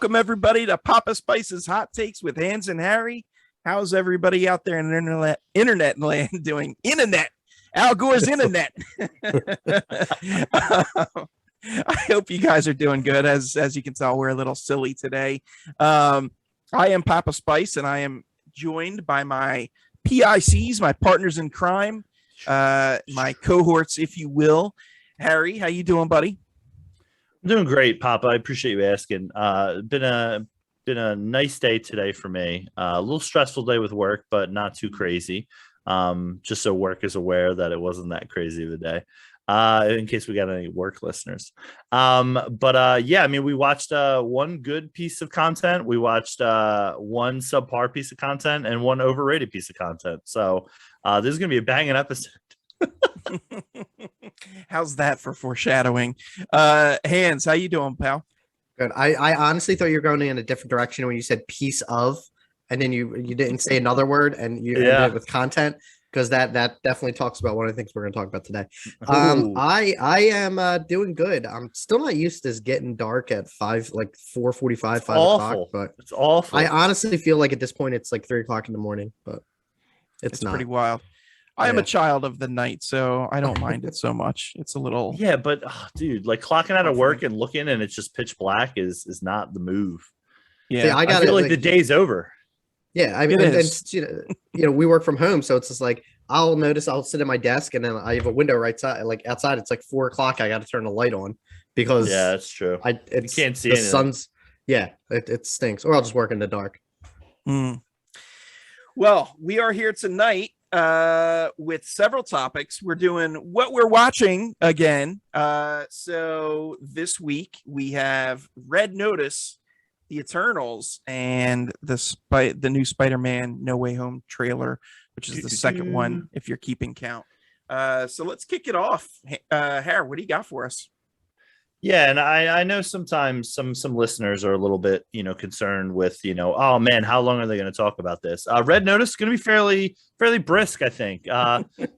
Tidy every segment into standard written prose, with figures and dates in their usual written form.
Welcome everybody to Papa Spice's Hot Takes with Hans and Harry. How's everybody out there in internet land doing? Internet, Al Gore's internet. I hope you guys are doing good. As you can tell, we're a little silly today. I am Papa Spice, and I am joined by my PICs, my partners in crime, my cohorts, if you will. Harry, how you doing, buddy? I'm doing great, Papa. I appreciate you asking. Been a nice day today for me. A little stressful day with work, but not too crazy. Just so work is aware that it wasn't that crazy of a day. In case we got any work listeners. Yeah, I mean, we watched one good piece of content. We watched one subpar piece of content and one overrated piece of content. So this is gonna be a banging episode. How's that for foreshadowing? Hans, how you doing, pal? Good. I honestly thought you were going in a different direction when you said piece of, and then you didn't say another word, and you ended it with content, because that definitely talks about one of the things we're going to talk about today. I am doing good. I'm still not used to this getting dark at 4:45, 5 o'clock, but it's awful. I honestly feel like at this point it's like 3 o'clock in the morning, but it's not. Pretty wild. I am a child of the night, so I don't mind it so much. It's a little but dude, like clocking out of work and looking and it's just pitch black is not the move. Yeah, see, I feel like the day's over. Yeah, I mean, and you know, we work from home, so it's just like I'll sit at my desk and then I have a window right side, like outside. It's like 4 o'clock. I got to turn the light on because that's true. You can't see the anything. Sun's. Yeah, it stinks. Or I'll just work in the dark. Well, we are here tonight with several topics. We're doing what we're watching again. So this week we have Red Notice, The Eternals, and the new Spider-Man No Way Home trailer, which is the second one if you're keeping count. So let's kick it off. Harry, what do you got for us? Yeah, and I know sometimes some listeners are a little bit, concerned with, oh man, how long are they going to talk about this? Red Notice is going to be fairly brisk, I think.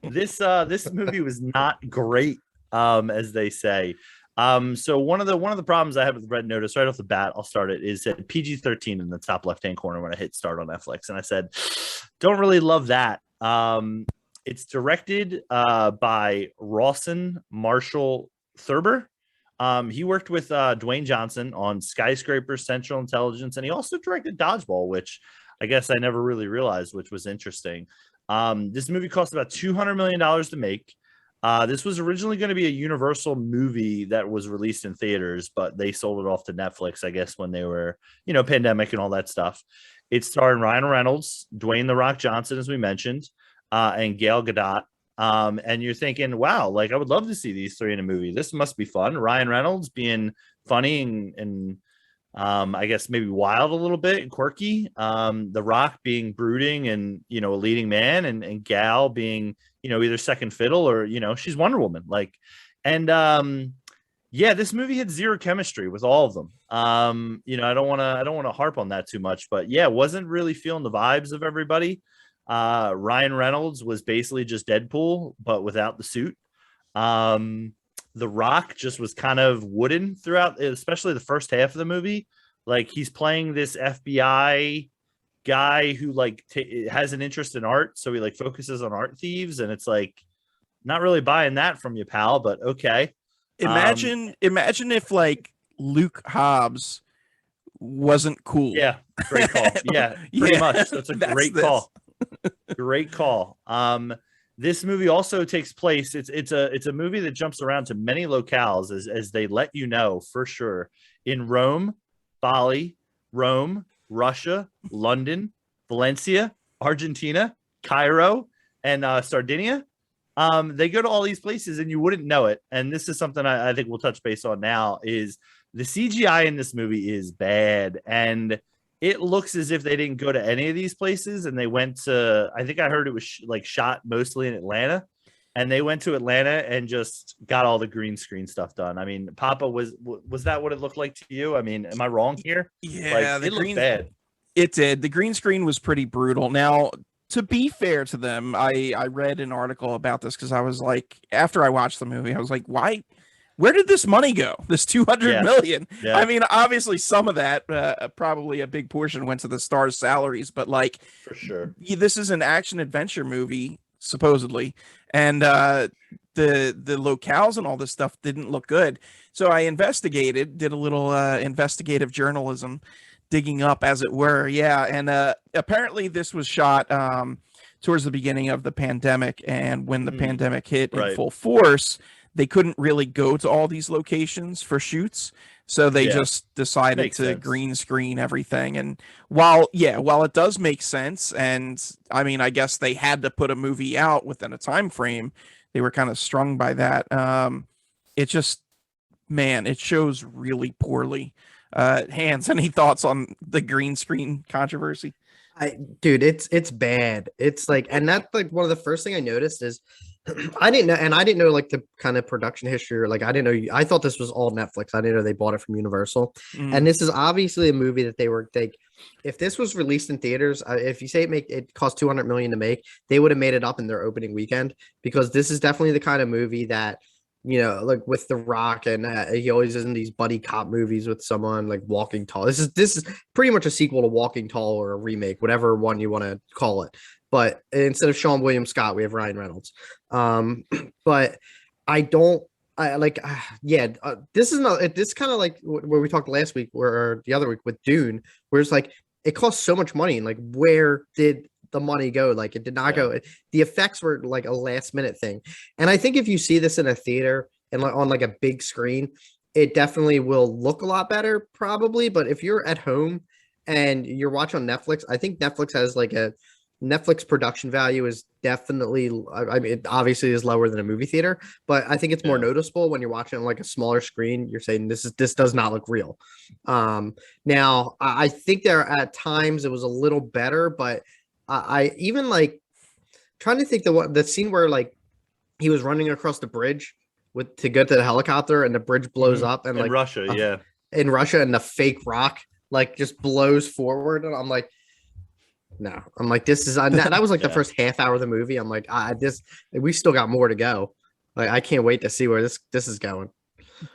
This movie was not great, as they say. So one of the problems I had with Red Notice right off the bat, I'll start it, is at PG-13 in the top left-hand corner when I hit start on Netflix, and I said, don't really love that. It's directed by Rawson Marshall Thurber. He worked with Dwayne Johnson on Skyscraper, Central Intelligence, and he also directed Dodgeball, which I guess I never really realized, which was interesting. This movie cost about $200 million to make. This was originally going to be a Universal movie that was released in theaters, but they sold it off to Netflix, I guess, when they were, pandemic and all that stuff. It starred Ryan Reynolds, Dwayne "The Rock" Johnson, as we mentioned, and Gal Gadot. And you're thinking, wow, like I would love to see these three in a movie. This must be fun. Ryan Reynolds being funny and I guess maybe wild a little bit and quirky. The Rock being brooding and, a leading man, and Gal being, either second fiddle or, she's Wonder Woman. This movie had zero chemistry with all of them. I don't want to harp on that too much, but wasn't really feeling the vibes of everybody. Ryan Reynolds was basically just Deadpool, but without the suit. The Rock just was kind of wooden throughout, especially the first half of the movie. Like he's playing this FBI guy who has an interest in art, so he focuses on art thieves, and it's not really buying that from you, pal. But okay. Imagine if Luke Hobbs wasn't cool. Yeah, great call. Yeah, pretty much. That's a great call. Great call. This movie also takes place. It's a movie that jumps around to many locales as they let you know for sure. In Rome, Bali, Rome, Russia, London, Valencia, Argentina, Cairo, and Sardinia. They go to all these places and you wouldn't know it. And this is something I think we'll touch base on now. Is the CGI in this movie is bad, and it looks as if they didn't go to any of these places and they went to, I think I heard it was shot mostly in Atlanta, and they went to Atlanta and just got all the green screen stuff done. I mean, Papa, was that what it looked like to you? I mean, am I wrong here? Yeah, it looked bad. It did. The green screen was pretty brutal. Now, to be fair to them, I read an article about this because I was like, after I watched the movie, I was like, why where did this money go? This 200 million. Yeah. I mean, obviously some of that, probably a big portion went to the stars' salaries, but like, for sure, this is an action adventure movie supposedly, and the locales and all this stuff didn't look good. So I investigated, did a little investigative journalism, digging up, as it were. Yeah, and apparently this was shot towards the beginning of the pandemic, and when the pandemic hit in full force, they couldn't really go to all these locations for shoots, so they just decided to green screen everything. And while it does make sense, and I mean, I guess they had to put a movie out within a time frame, they were kind of strung by that. It just, man, it shows really poorly. Hans, any thoughts on the green screen controversy? Dude, it's bad. It's like, and that's like one of the first thing I noticed is I didn't know like the kind of production history, or like I thought this was all Netflix. I didn't know they bought it from Universal. And this is obviously a movie that they were like, if this was released in theaters, if you say it cost 200 million to make, they would have made it up in their opening weekend, because this is definitely the kind of movie that, you know, like with The Rock, and he always is in these buddy cop movies with someone like Walking Tall. This is pretty much a sequel to Walking Tall, or a remake, whatever one you want to call it. But instead of Sean William Scott, we have Ryan Reynolds. But this is not, this kind of like where we talked last week, or the other week with Dune, where it's like it costs so much money, and like where did the money go? Like it did not go. The effects were like a last minute thing. And I think if you see this in a theater and like on like a big screen, it definitely will look a lot better probably. But if you're at home and you're watching on Netflix, I think Netflix has like a Netflix production value is definitely, I mean, it obviously is lower than a movie theater, but I think it's more noticeable when you're watching on like a smaller screen. You're saying this does not look real. Now I think there at times it was a little better, but I even like trying to think the scene where like he was running across the bridge to go to the helicopter, and the bridge blows up, and like in Russia, in Russia, and the fake rock like just blows forward, and I'm like, no, I'm like, this is that was like the first half hour of the movie. I'm like, we still got more to go. Like, I can't wait to see where this is going.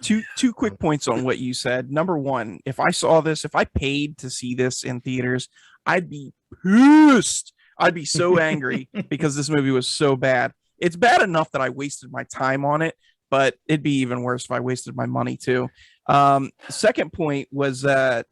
Two quick points on what you said. Number one, if I paid to see this in theaters, I'd be pissed. I'd be so angry because this movie was so bad. It's bad enough that I wasted my time on it, but it'd be even worse if I wasted my money too. Second point was I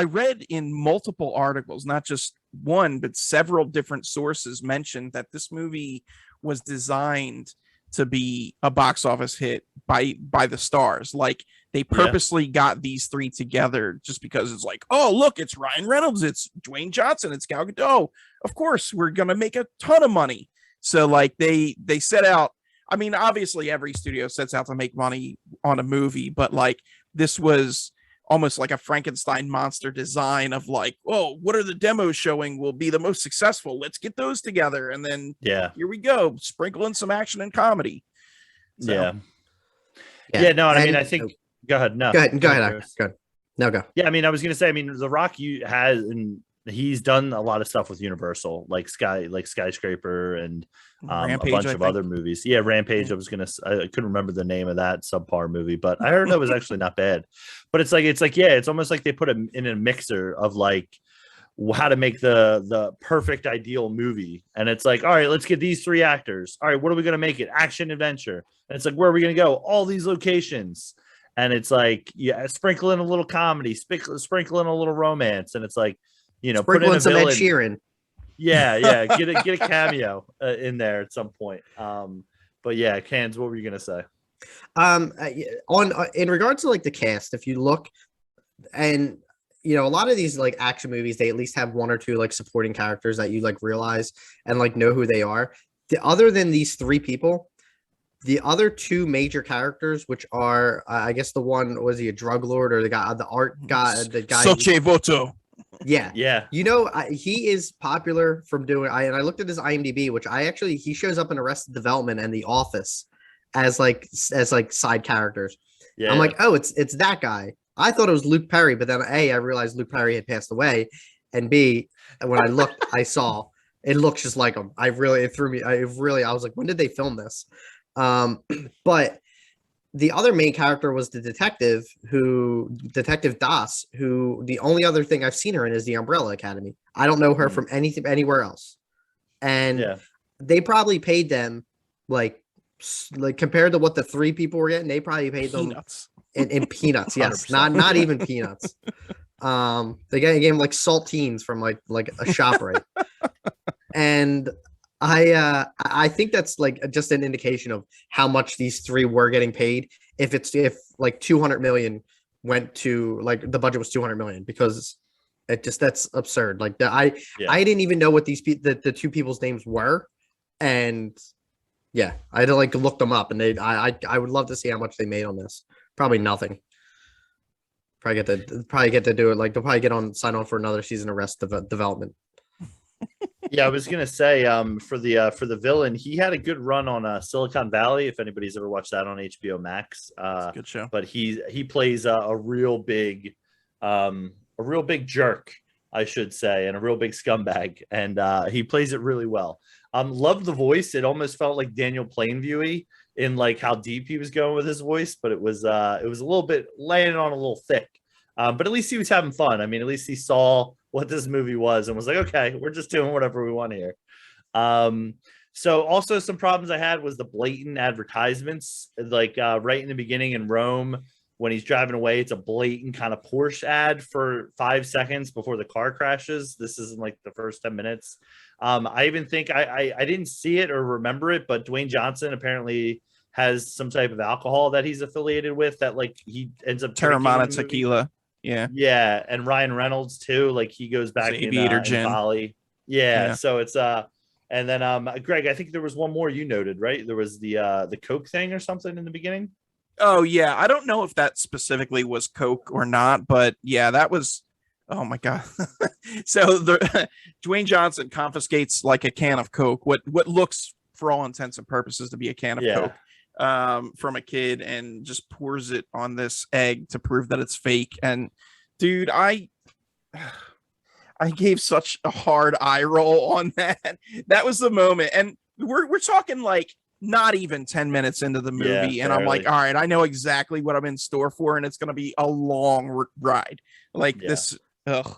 read in multiple articles, not just one, but several different sources mentioned that this movie was designed to be a box office hit by the stars. Like, they purposely got these three together just because it's like, oh, look, it's Ryan Reynolds, it's Dwayne Johnson, it's Gal Gadot. Of course, we're going to make a ton of money. So like they set out, I mean, obviously every studio sets out to make money on a movie, but like this was almost like a Frankenstein monster design of like, oh, what are the demos showing will be the most successful? Let's get those together. And then here we go, sprinkle in some action and comedy. So. No, I mean, I think, go ahead. No, go ahead. No, go. Yeah. I mean, I was going to say, I mean, The Rock he's done a lot of stuff with Universal, like Skyscraper and Rampage, a bunch of other movies. Yeah, Rampage. I couldn't remember the name of that subpar movie, but I heard that was actually not bad. But it's almost like they put him in a mixer of like how to make the perfect ideal movie. And it's like, all right, let's get these three actors. All right, what are we going to make it? Action adventure. And it's like, where are we going to go? All these locations. And it's like, sprinkle in a little comedy, sprinkle in a little romance. And it's like, sprinkle in some Ed Sheeran. Yeah. Get a cameo in there at some point. But yeah, Cans, what were you gonna say? In regards to like the cast, if you look, and a lot of these like action movies, they at least have one or two like supporting characters that you like realize and like know who they are. Other than these three people, the other two major characters, which are I guess the one, was he a drug lord, or the art guy, the guy Soche Voto. Yeah. He is popular from doing. I looked at his IMDb, which he shows up in Arrested Development and The Office as side characters. Yeah. I'm like, oh, it's that guy. I thought it was Luke Perry, but then I realized Luke Perry had passed away, and B, when I looked, I saw it looks just like him. It threw me. I was like, when did they film this? But the other main character was the detective Detective Das, who the only other thing I've seen her in is the Umbrella Academy. I don't know her from anywhere else. And they probably paid them like compared to what the three people were getting, they probably paid peanuts. them in peanuts. Yes, not even peanuts. They gave him like saltines from like a ShopRite. And I think that's like just an indication of how much these three were getting paid. If like 200 million went to, like, the budget was 200 million, because that's absurd. Like I didn't even know what the two people's names were, and I had to like look them up, and I would love to see how much they made on this. Probably nothing. Probably get to do it. Like they'll probably sign on for another season of Arrested Development. Yeah, I was gonna say, for the villain, he had a good run on Silicon Valley. If anybody's ever watched that on HBO Max, good show. But he plays a real big jerk, I should say, and a real big scumbag, and he plays it really well. Loved the voice. It almost felt like Daniel Plainview-y in like how deep he was going with his voice, but it was a little bit laying on a little thick. But at least he was having fun. I mean, at least he saw what this movie was and was like, okay, we're just doing whatever we want here. So also some problems I had was the blatant advertisements, like right in the beginning in Rome, when he's driving away, it's a blatant kind of Porsche ad for 5 seconds before the car crashes. This is in like the first 10 minutes. I even think I didn't see it or remember it, but Dwayne Johnson apparently has some type of alcohol that he's affiliated with that like he ends up Terramana tequila. Yeah, and Ryan Reynolds too. Like he goes back in Bali. Yeah, so it's and then Greg, I think there was one more you noted, right? There was the Coke thing or something in the beginning. Oh yeah, I don't know if that specifically was Coke or not, but yeah, that was. Oh my god! So Dwayne Johnson confiscates like a can of Coke, what looks for all intents and purposes to be a can of Coke, from a kid, and just pours it on this egg to prove that it's fake. And dude, I gave such a hard eye roll on that. That was the moment, and we're talking like not even 10 minutes into the movie, and I'm like, all right, I know exactly what I'm in store for, and it's going to be a long ride. Like this. Ugh.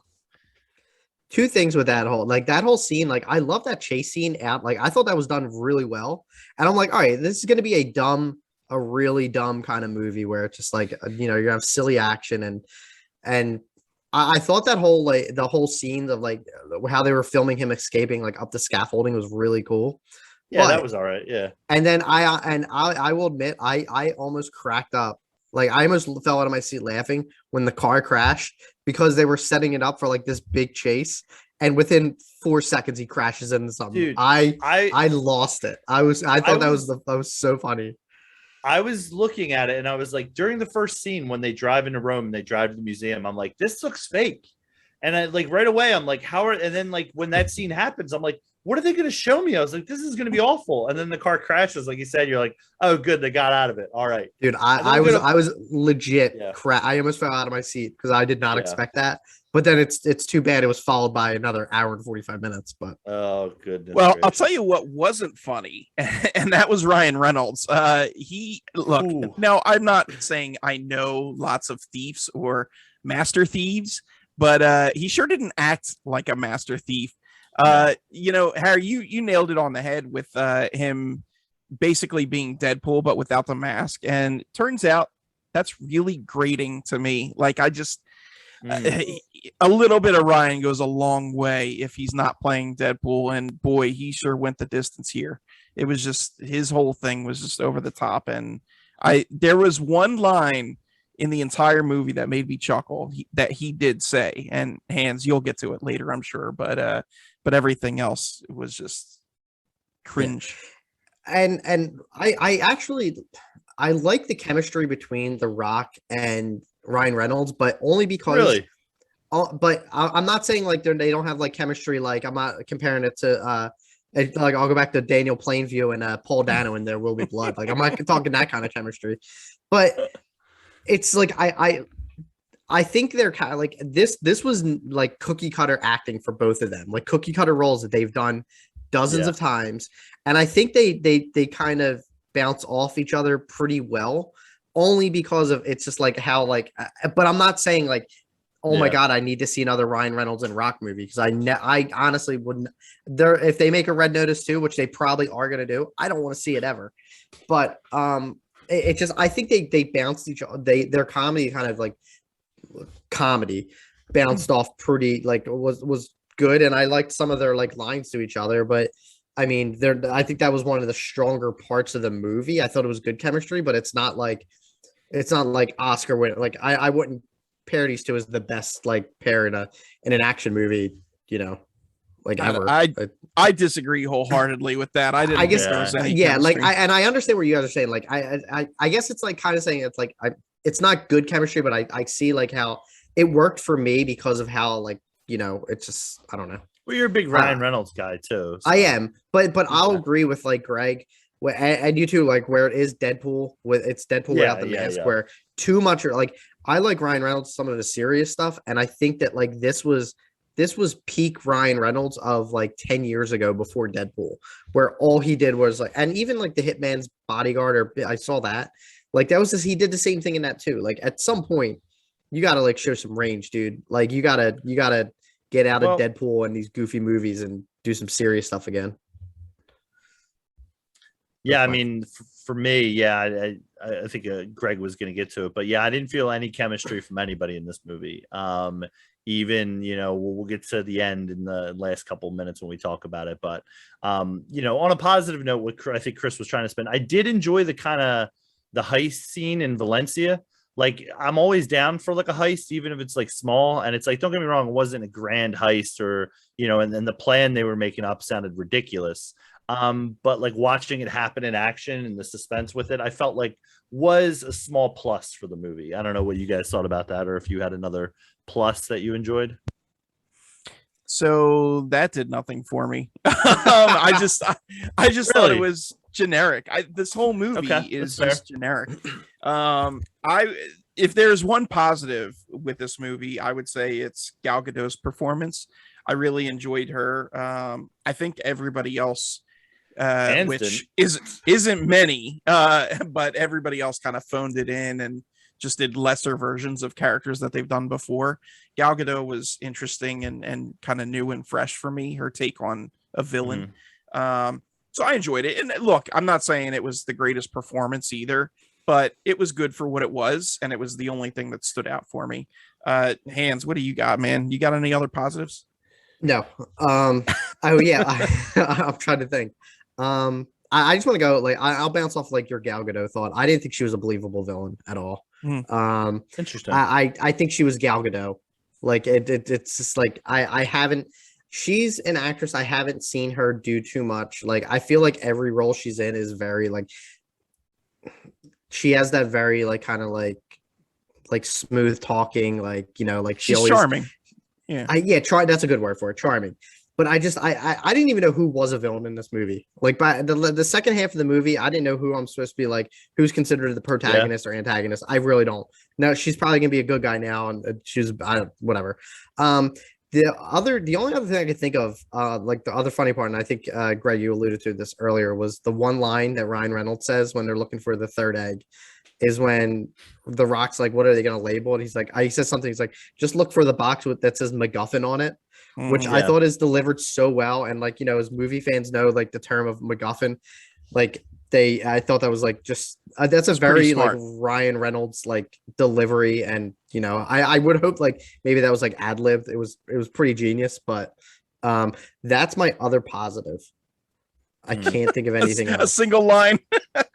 Two things with that whole scene. Like, I love that chase scene out. Like, I thought that was done really well. And I'm like, all right, this is going to be a really dumb kind of movie where it's just like, you're gonna have silly action. And I thought that the whole scene of like how they were filming him escaping like up the scaffolding was really cool. Yeah, that was all right. Yeah. And then I will admit, I almost cracked up. Like, I almost fell out of my seat laughing when the car crashed, because they were setting it up for like this big chase, and within 4 seconds he crashes into something. Dude, I lost it. I thought that was so funny. I was looking at it and I was like, during the first scene when they drive into Rome and they drive to the museum, I'm like, this looks fake. And I like right away, I'm like, and then like when that scene happens, I'm like, what are they going to show me? I was like, this is going to be awful. And then the car crashes, like you said. You're like, oh, good, they got out of it. All right, dude. I was legit crap. I almost fell out of my seat because I did not expect that. But then it's too bad it was followed by another hour and 45 minutes. But oh goodness. Well, gracious. I'll tell you what wasn't funny, and that was Ryan Reynolds. Now I'm not saying I know lots of thieves or master thieves, but he sure didn't act like a master thief. Harry, you nailed it on the head with him basically being Deadpool, but without the mask. And turns out that's really grating to me. Like, I just a little bit of Ryan goes a long way if he's not playing Deadpool. And boy, he sure went the distance here. It was just, his whole thing was just over the top. And there was one line in the entire movie that made me chuckle that he did say, and Hans, you'll get to it later, I'm sure. But everything else was just cringe. And I actually like the chemistry between The Rock and Ryan Reynolds, but only because really. But I'm not saying like they don't have like chemistry. Like, I'm not comparing it to like, I'll go back to Daniel Plainview and Paul Dano in There Will Be Blood. Like, I'm not talking that kind of chemistry, but it's like I think they're kind of like this was like cookie cutter acting for both of them, like cookie cutter roles that they've done dozens of times. And I think they kind of bounce off each other pretty well, only because of it's just like how like, but I'm not saying like, oh my Yeah. God, I need to see another Ryan Reynolds and Rock movie because I honestly wouldn't. There, if they make a Red Notice too, which they probably are gonna do, I don't want to see it ever. But it just I think they bounced each other. Their comedy kind of like comedy bounced off pretty like was good, and I liked some of their like lines to each other. But I mean, I think that was one of the stronger parts of the movie. I thought it was good chemistry, but it's not like Oscar win. Like I wouldn't pair these two as the best like pair in an action movie, like ever. I disagree wholeheartedly with that. I didn't guess there was any like chemistry. I understand what you guys are saying. Like I guess it's like kind of saying it's like it's not good chemistry, but I see like how it worked for me because of how like it's just I don't know. Well, you're a big Ryan Reynolds guy too. So. I am, but I'll agree with like Greg and you too, like where it is Deadpool it's Deadpool without the mask, where too much or like I like Ryan Reynolds some of the serious stuff, and I think that like this was peak Ryan Reynolds of like 10 years ago before Deadpool, where all he did was like, and even like the Hitman's Bodyguard, or I saw that, like that was just he did the same thing in that too. Like at some point, you got to like show some range, dude. Like you gotta get out of Deadpool and these goofy movies and do some serious stuff again. Yeah, I mean, for me, yeah, I think Greg was going to get to it, but yeah, I didn't feel any chemistry from anybody in this movie. Even we'll get to the end in the last couple of minutes when we talk about it, but on a positive note, what I think Chris was trying to spin, I did enjoy the kind of the heist scene in Valencia. Like I'm always down for like a heist, even if it's like small, and it's like don't get me wrong, it wasn't a grand heist or and then the plan they were making up sounded ridiculous. But like watching it happen in action and the suspense with it, I felt like was a small plus for the movie. I don't know what you guys thought about that, or if you had another plus that you enjoyed. So that did nothing for me. I just thought it was generic. This whole movie is just generic. If there's one positive with this movie, I would say it's Gal Gadot's performance. I really enjoyed her. I think everybody else, which isn't many, but everybody else kind of phoned it in and just did lesser versions of characters that they've done before. Gal Gadot was interesting and kind of new and fresh for me, her take on a villain. So I enjoyed it. And look, I'm not saying it was the greatest performance either, but it was good for what it was. And it was the only thing that stood out for me. Hans, what do you got, man? You got any other positives? No. Oh yeah. I'm trying to think. I just want to go like I'll bounce off like your Gal Gadot thought. I didn't think she was a believable villain at all. Interesting. I think she was Gal Gadot. Like it's just like I haven't. She's an actress. I haven't seen her do too much. Like I feel like every role she's in is very like. She has that very like kind of like smooth talking, like like she's charming. Yeah. That's a good word for it. Charming. But I didn't even know who was a villain in this movie. Like by the second half of the movie, I didn't know who I'm supposed to be like, who's considered the protagonist or antagonist. I really don't. Now she's probably gonna be a good guy now, and she's whatever. The only other thing I could think of, like the other funny part, and I think Greg, you alluded to this earlier, was the one line that Ryan Reynolds says when they're looking for the third egg, is when The Rock's like, "What are they gonna label it?" He's like, he says something. He's like, "Just look for the box that says MacGuffin on it." Which I thought is delivered so well. And like, as movie fans know, like the term of MacGuffin, like I thought that was like, just, that's a very like Ryan Reynolds, like delivery. And, I would hope like, maybe that was like ad-libbed. It was pretty genius, but that's my other positive. I can't think of anything else. A single line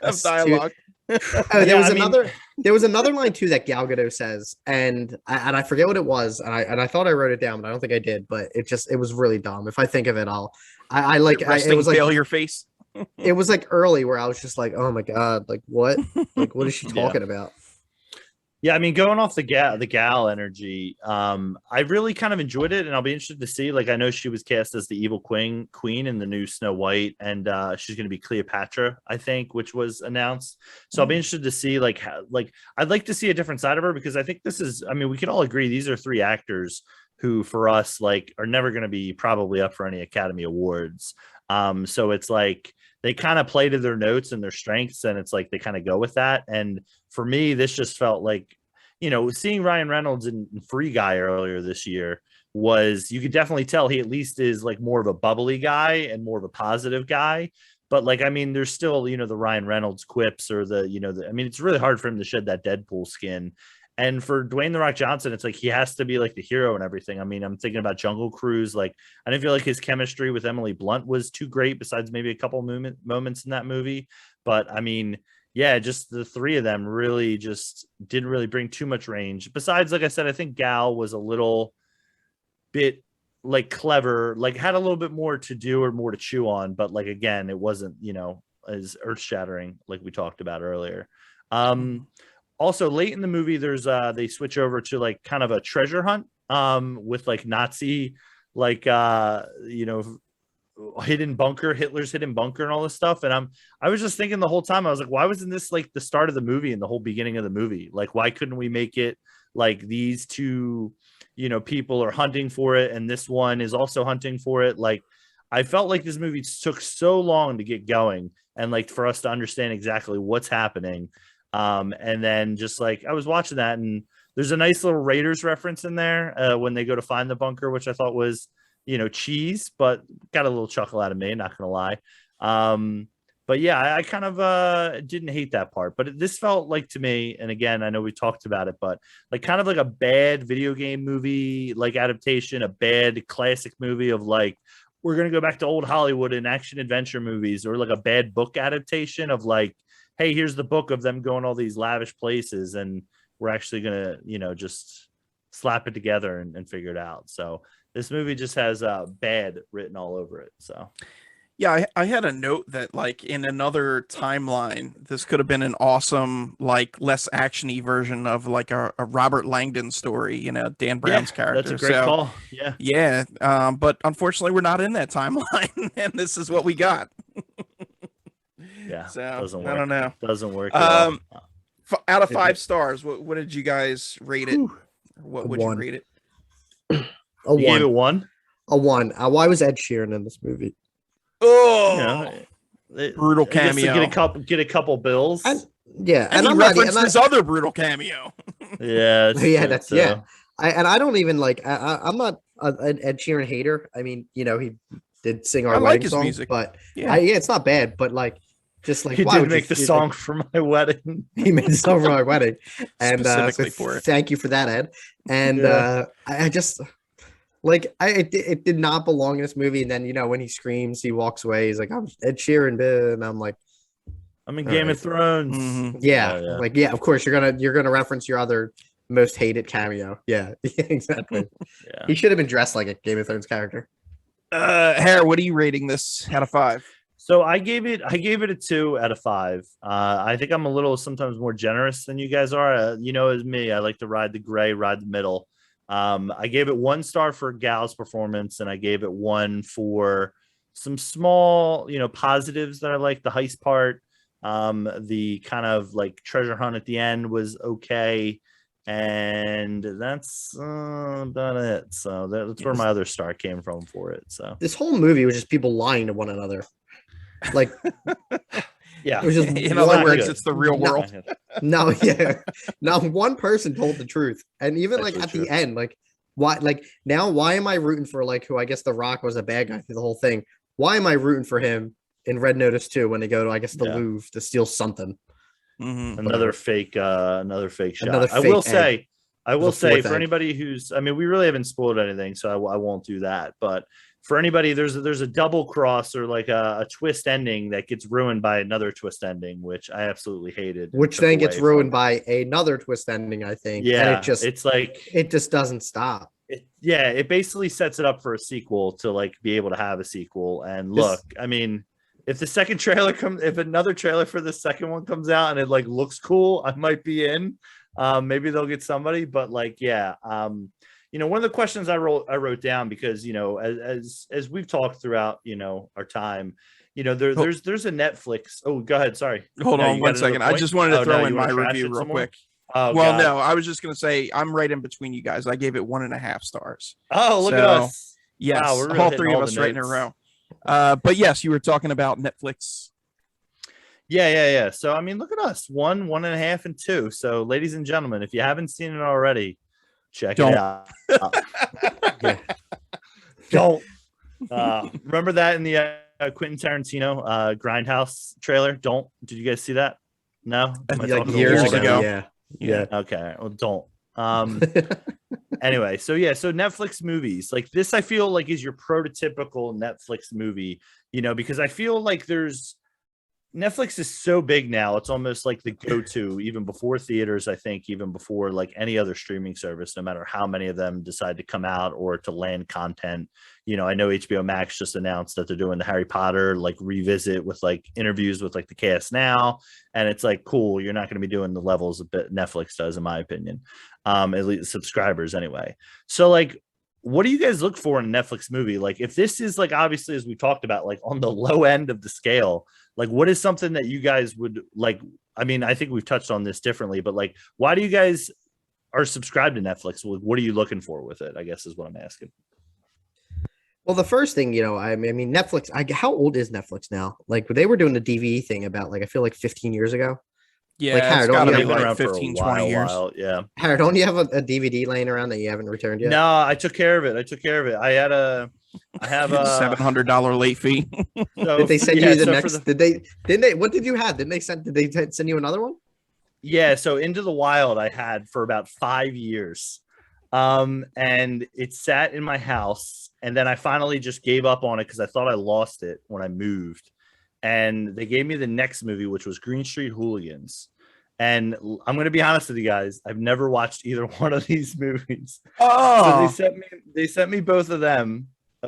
of dialogue. There was another line too that Gal Gadot says, and I forget what it was, and I thought I wrote it down, but I don't think I did. But it was really dumb. If I think of it, it was like failure face. It was like early where I was just like, oh my god, like what, like what is she talking about? Yeah, I mean, going off the gal energy, I really kind of enjoyed it, and I'll be interested to see. Like, I know she was cast as the evil queen in the new Snow White, and she's going to be Cleopatra, I think, which was announced. So I'll be interested to see, like, I'd like to see a different side of her, because I think this is, I mean, we can all agree these are three actors who, for us, like, are never going to be probably up for any Academy Awards. So it's like they kind of play to their notes and their strengths, and it's like they kind of go with that. And for me, this just felt like, seeing Ryan Reynolds in Free Guy earlier this year was, you could definitely tell he at least is like more of a bubbly guy and more of a positive guy. But like, I mean, there's still, the Ryan Reynolds quips or it's really hard for him to shed that Deadpool skin. And for Dwayne The Rock Johnson, it's like he has to be like the hero and everything. I mean, I'm thinking about Jungle Cruise. Like, I didn't feel like his chemistry with Emily Blunt was too great, besides maybe a couple moments in that movie. But I mean, yeah, just the three of them really just didn't really bring too much range. Besides, like I said, I think Gal was a little bit like clever, like had a little bit more to do or more to chew on. But like, again, it wasn't, as earth shattering like we talked about earlier. Also, late in the movie, there's they switch over to like kind of a treasure hunt with like Nazi, like hidden bunker, Hitler's hidden bunker and all this stuff. And I was just thinking the whole time, I was like, why wasn't this like the start of the movie and the whole beginning of the movie? Like, why couldn't we make it like these two, people are hunting for it and this one is also hunting for it? Like, I felt like this movie took so long to get going and like for us to understand exactly what's happening. And then just like I was watching that, and there's a nice little Raiders reference in there when they go to find the bunker, which I thought was, cheese, but got a little chuckle out of me, not gonna lie. But yeah, I kind of didn't hate that part, but this felt like to me, and again, I know we talked about it, but like kind of like a bad video game movie, like adaptation, a bad classic movie of like, we're going to go back to old Hollywood and action adventure movies, or like a bad book adaptation of like, hey, here's the book of them going all these lavish places, and we're actually going to, just slap it together and figure it out. So this movie just has bad written all over it. So yeah, I had a note that like in another timeline, this could have been an awesome, like less actiony version of like a Robert Langdon story, Dan Brown's character. That's a great call. Yeah. But unfortunately, we're not in that timeline, and this is what we got. Yeah, so doesn't work. I don't know. Doesn't work. Out of 5 stars, what did you guys rate it? What would you rate it? A 1. You gave it 1? A 1. Why was Ed Sheeran in this movie? Oh, brutal cameo. Get a couple bills. And he referenced his other brutal cameo. Yeah, I don't even like. I'm not an Ed Sheeran hater. I mean, he did sing our wedding song, music, but it's not bad. But like, just like he did make the song for my wedding. He made the song for my wedding, and specifically for it. Thank you for that, Ed. And I just like it did not belong in this movie. And then when he screams, he walks away. He's like, "I'm Ed Sheeran," and I'm like, "I'm in Game of Thrones." Mm-hmm. Yeah, of course you're gonna reference your other most hated cameo. Yeah, exactly. Yeah. He should have been dressed like a Game of Thrones character. Hare, what are you rating this out of 5? So I gave it a 2 out of 5. I think I'm a little sometimes more generous than you guys are. As me, I like to ride the gray, ride the middle. I gave it 1 star for Gal's performance, and I gave it 1 for some small, positives that I like. The heist part, the kind of like treasure hunt at the end was okay. And that's about it. So that's where my other star came from for it. So this whole movie was just people lying to one another. Like, yeah. It was just in other words, it's the real world. Not one person told the truth. And even like at the end, like why am I rooting for like who I guess The Rock was a bad guy through the whole thing? Why am I rooting for him in Red Notice 2 when they go to the Louvre to steal something? Mm-hmm. Another fake shot. I will say for anybody who's, we really haven't spoiled anything, so I won't do that. But for anybody, there's a double cross or like a twist ending that gets ruined by another twist ending, which I absolutely hated. Which then gets ruined by another twist ending, I think. Yeah, and it just doesn't stop. It basically sets it up for a sequel to like be able to have a sequel. And look, if the second trailer if another trailer for the second one comes out and it like looks cool, I might be in. Maybe they'll get somebody, but like, one of the questions I wrote down because, as we've talked throughout, our time, there's a Netflix. Oh, go ahead. Sorry. Hold on 1 second. I just wanted to throw in my review real quick. Oh, well, no, I was just going to say, I'm right in between you guys. I gave it 1.5 stars. Oh, look at us. Yes. Wow, all 3 of us right in a row. But yes, you were talking about Netflix. Yeah. So I mean, look at us, 1.5, and 2. So, ladies and gentlemen, if you haven't seen it already, check Don't. it out. Yeah. Don't. Remember that in the Quentin Tarantino Grindhouse trailer? Don't. Did you guys see that? No. Am I Like talking to a years wall ago. now? Yeah. Okay. Well, don't. Anyway, so Netflix movies like this, I feel like is your prototypical Netflix movie, because I feel like Netflix is so big now. It's almost like the go-to even before theaters, I think, even before like any other streaming service, no matter how many of them decide to come out or to land content. I know HBO Max just announced that they're doing the Harry Potter like revisit with like interviews with like the cast now. And it's like, cool, you're not going to be doing the levels a bit Netflix does, in my opinion. At least subscribers anyway. So like, what do you guys look for in a Netflix movie? Like if this is like, obviously, as we talked about, like on the low end of the scale, like what is something that you guys would like? I mean, I think we've touched on this differently, but like, why do you guys are subscribed to Netflix? What are you looking for with it, I guess is what I'm asking. Well, the first thing, I mean, Netflix, how old is Netflix now? Like they were doing the DVD thing about like, I feel like 15 years ago. Yeah, Like, it's Harry, got to you be have, Been like around for a 15, 20 years. Yeah. Harry, don't you have a DVD laying around that you haven't returned yet? No, I took care of it. I have a $700 late fee. So, Did they send you the so next? What did you have? Did they send you another one? Yeah, so Into the Wild I had for about 5 years. And it sat in my house, and then I finally just gave up on it because I thought I lost it when I moved. And they gave me the next movie, which was Green Street Hooligans. And I'm going to be honest with you guys, I've never watched either one of these movies. So they sent me both of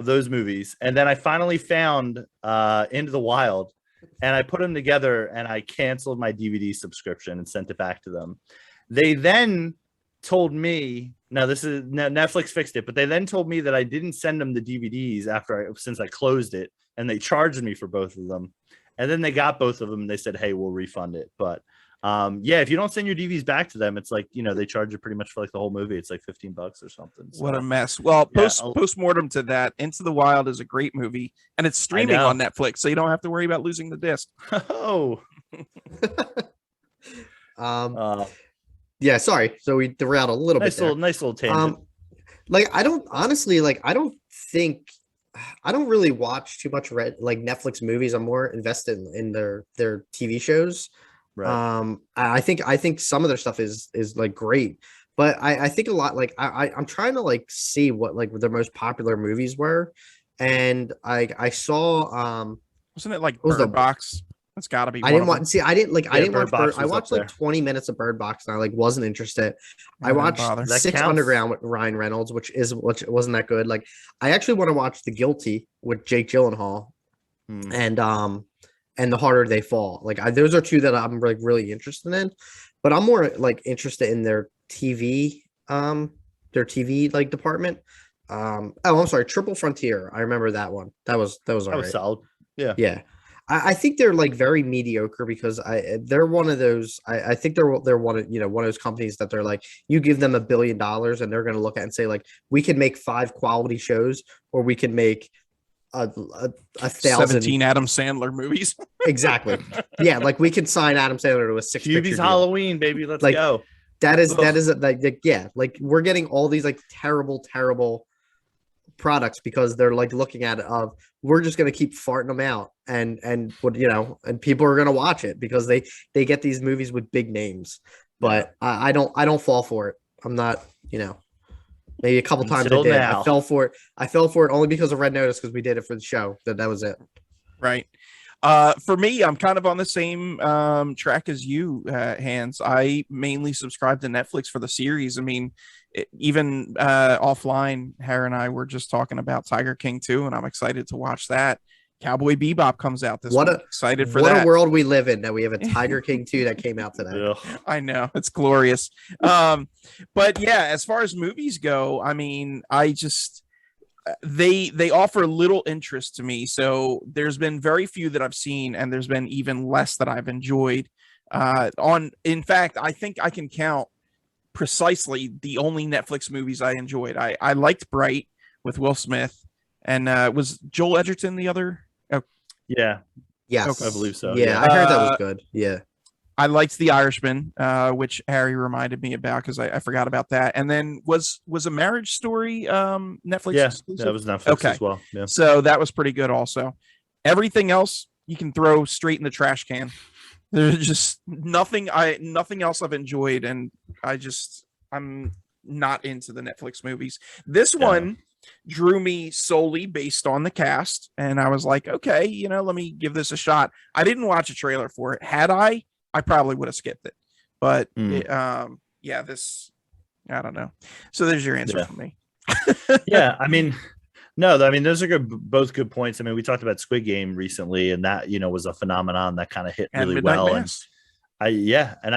those movies, and then I finally found Into the Wild, and I put them together, and I canceled my DVD subscription and sent it back to them. They then told me, Netflix fixed it, but they then told me that I didn't send them the DVDs since I closed it, and they charged me for both of them. And then they got both of them, and they said, "Hey, we'll refund it." But if you don't send your DVDs back to them, it's like they charge you pretty much for like the whole movie. It's like $15 or something. So, what a mess. Well, post-mortem to that, Into the Wild is a great movie, and it's streaming on Netflix, so you don't have to worry about losing the disc. Oh. Yeah, sorry. So we derailed a little bit. Nice little tangent. I don't really watch too much Netflix movies. I'm more invested in their TV shows. Right. I think some of their stuff is like great, but I think a lot I'm trying to like see what like their most popular movies were, and I saw wasn't it like Bird Box? That's got to be. I didn't watch. See, I didn't watch. I watched like there. 20 minutes of Bird Box, and I like wasn't interested. I watched Six Underground with Ryan Reynolds, which wasn't that good. Like, I actually want to watch The Guilty with Jake Gyllenhaal, and The Harder They Fall. Like, those are two that I'm like really interested in. But I'm more like interested in their TV like department. I'm sorry, Triple Frontier. I remember that one. That was all right. That was solid. Yeah. Yeah. I think they're like very mediocre because they're one of those. I think they're one of those companies that they're like, you give them $1 billion and they're going to look at and say like, we can make 5 quality shows, or we can make a 1,000 17 Adam Sandler movies. Exactly. Yeah, like we can sign Adam Sandler to a 6-picture Halloween, baby. Let's like, go. That is like we're getting all these like terrible products because they're like looking at it of, we're just going to keep farting them out and people are going to watch it because they get these movies with big names. But I don't fall for it. I'm not, maybe a couple times I did. Now. I fell for it only because of Red Notice, because we did it for the show. That was it. Right. For me, I'm kind of on the same track as you, Hans. I mainly subscribe to Netflix for the series. I mean, even offline, Harry and I were just talking about Tiger King 2, and I'm excited to watch that. Cowboy Bebop comes out this week. Excited for that. What a world we live in, that we have a Tiger King 2 that came out today. I know, it's glorious. But yeah, as far as movies go, I mean, I just they offer little interest to me. So there's been very few that I've seen, and there's been even less that I've enjoyed. In fact, I think I can count precisely the only Netflix movies I enjoyed. I liked Bright with Will Smith, and was Joel Edgerton the other? Oh. Yeah. Yes, Okay. I believe so. Yeah, I heard that was good. Yeah. I liked The Irishman, which Harry reminded me about because I forgot about that. And then was A Marriage Story Netflix Yeah, exclusive? that was Netflix Okay. as well. Yeah. So that was pretty good also. Everything else you can throw straight in the trash can. There's just nothing else I've enjoyed, and I'm not into the Netflix movies. This one drew me solely based on the cast, and I was like, okay, let me give this a shot. I didn't watch a trailer for it. Had I probably would have skipped it. But yeah, this I don't know. So there's your answer for me. Yeah, I mean, no, I mean those are both good points. I mean, we talked about Squid Game recently, and that was a phenomenon that kind of hit really well. Mass. And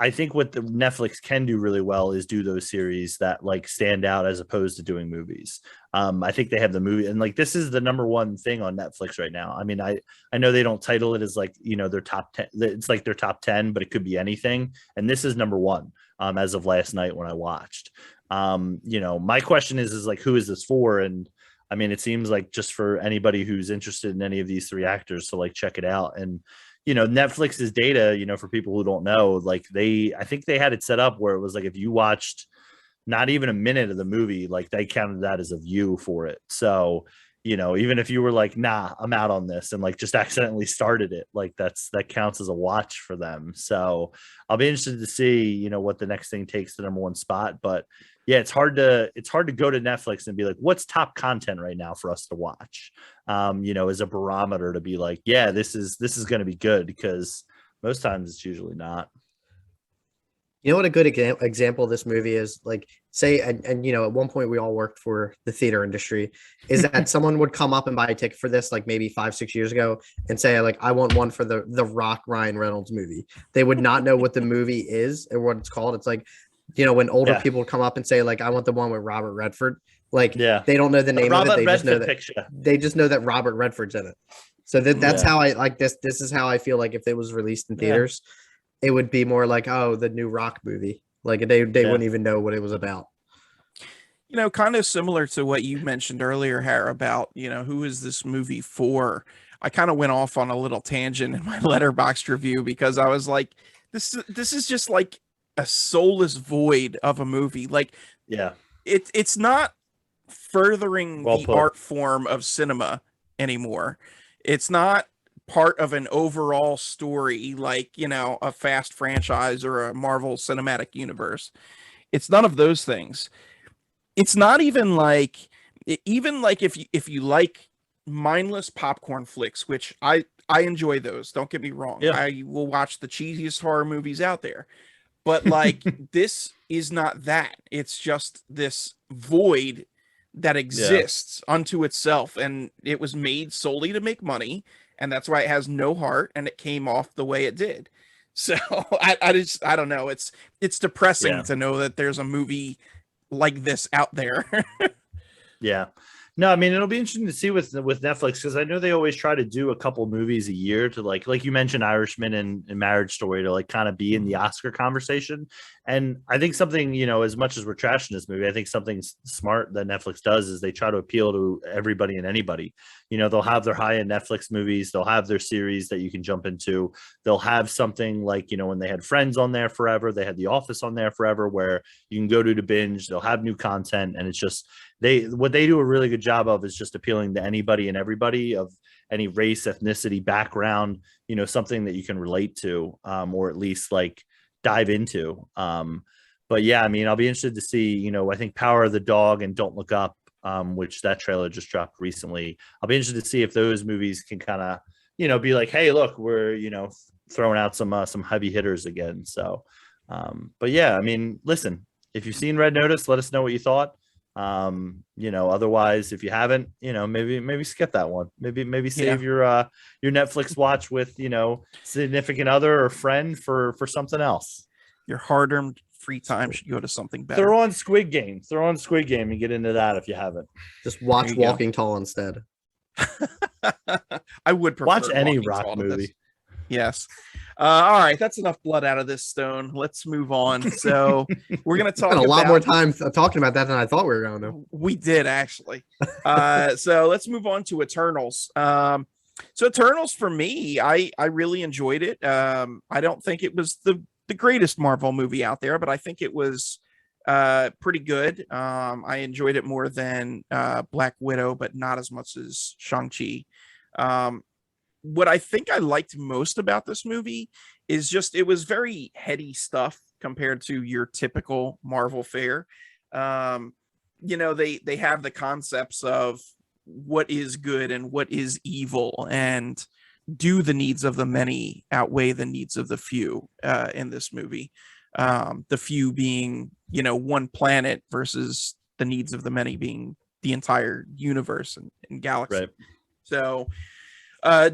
I think what the Netflix can do really well is do those series that like stand out as opposed to doing movies. I think they have the movie, and like this is the number one thing on Netflix right now. I mean, I know they don't title it as like their top 10. It's like their top 10, but it could be anything. And this is number one as of last night when I watched. My question is like, who is this for? And I mean, it seems like just for anybody who's interested in any of these three actors to like check it out. And Netflix's data, for people who don't know, like I think they had it set up where it was like if you watched not even a minute of the movie, like they counted that as a view for it. So, even if you were like, nah, I'm out on this and like just accidentally started it, like that counts as a watch for them. So I'll be interested to see, what the next thing takes the number one spot. But yeah, it's hard to go to Netflix and be like, what's top content right now for us to watch? As a barometer to be like, yeah, this is going to be good, because most times it's usually not. You know what a good example of this movie is? Like, say, and at one point we all worked for the theater industry, is that someone would come up and buy a ticket for this, like maybe 5-6 years ago, and say, like, I want one for the Rock Ryan Reynolds movie. They would not know what the movie is or what it's called. It's like, when older people come up and say, like, I want the one with Robert Redford. Like, they don't know the name of it. They just know that they just know that Robert Redford's in it. So that's how I like this. This is how I feel like if it was released in theaters. It would be more like, oh, the new Rock movie. Like they wouldn't even know what it was about. Kind of similar to what you mentioned earlier, Harry, about, who is this movie for? I kind of went off on a little tangent in my Letterboxd review because I was like, this is just like a soulless void of a movie. Like, it's not furthering the art form of cinema anymore. It's not part of an overall story like a Fast franchise or a Marvel Cinematic Universe. It's none of those things. It's not even like if you like mindless popcorn flicks, which I enjoy those, don't get me wrong. I will watch the cheesiest horror movies out there, but like this is not that. It's just this void that exists unto itself, and it was made solely to make money. And that's why it has no heart, and it came off the way it did. So I don't know. It's depressing to know that there's a movie like this out there. Yeah. No, I mean, it'll be interesting to see with Netflix, because I know they always try to do a couple movies a year to like you mentioned, Irishman and Marriage Story, to like kind of be in the Oscar conversation. And I think something, as much as we're trashing this movie, I think something smart that Netflix does is they try to appeal to everybody and anybody. They'll have their high-end Netflix movies. They'll have their series that you can jump into. They'll have something like, when they had Friends on there forever, they had The Office on there forever, where you can go to binge. They'll have new content, and it's just what they do a really good job of is just appealing to anybody and everybody of any race, ethnicity, background, something that you can relate to, or at least like dive into. But yeah, I mean, I'll be interested to see, I think Power of the Dog and Don't Look Up, which that trailer just dropped recently. I'll be interested to see if those movies can kind of, be like, hey, look, we're, throwing out some heavy hitters again. So, but yeah, I mean, listen, if you've seen Red Notice, let us know what you thought. Otherwise, if you haven't, maybe skip that one. Maybe save your Netflix watch with, significant other or friend for something else. Your hard-earned free time should go to something better. Throw on Squid Game and get into that if you haven't. Just watch Walking Tall instead. I would prefer watch any Rock movie. Yes. All right, that's enough blood out of this stone. Let's move on. So we're going to talk a lot more time talking about that than I thought we were going to. We did, actually. So let's move on to Eternals. So Eternals for me, I really enjoyed it. I don't think it was the greatest Marvel movie out there, but I think it was pretty good. I enjoyed it more than Black Widow, but not as much as Shang-Chi. Um, what I think I liked most about this movie is just it was very heady stuff compared to your typical Marvel fare. Um, they have the concepts of what is good and what is evil, and do the needs of the many outweigh the needs of the few in this movie. The few being, one planet versus the needs of the many being the entire universe and galaxy. Right. So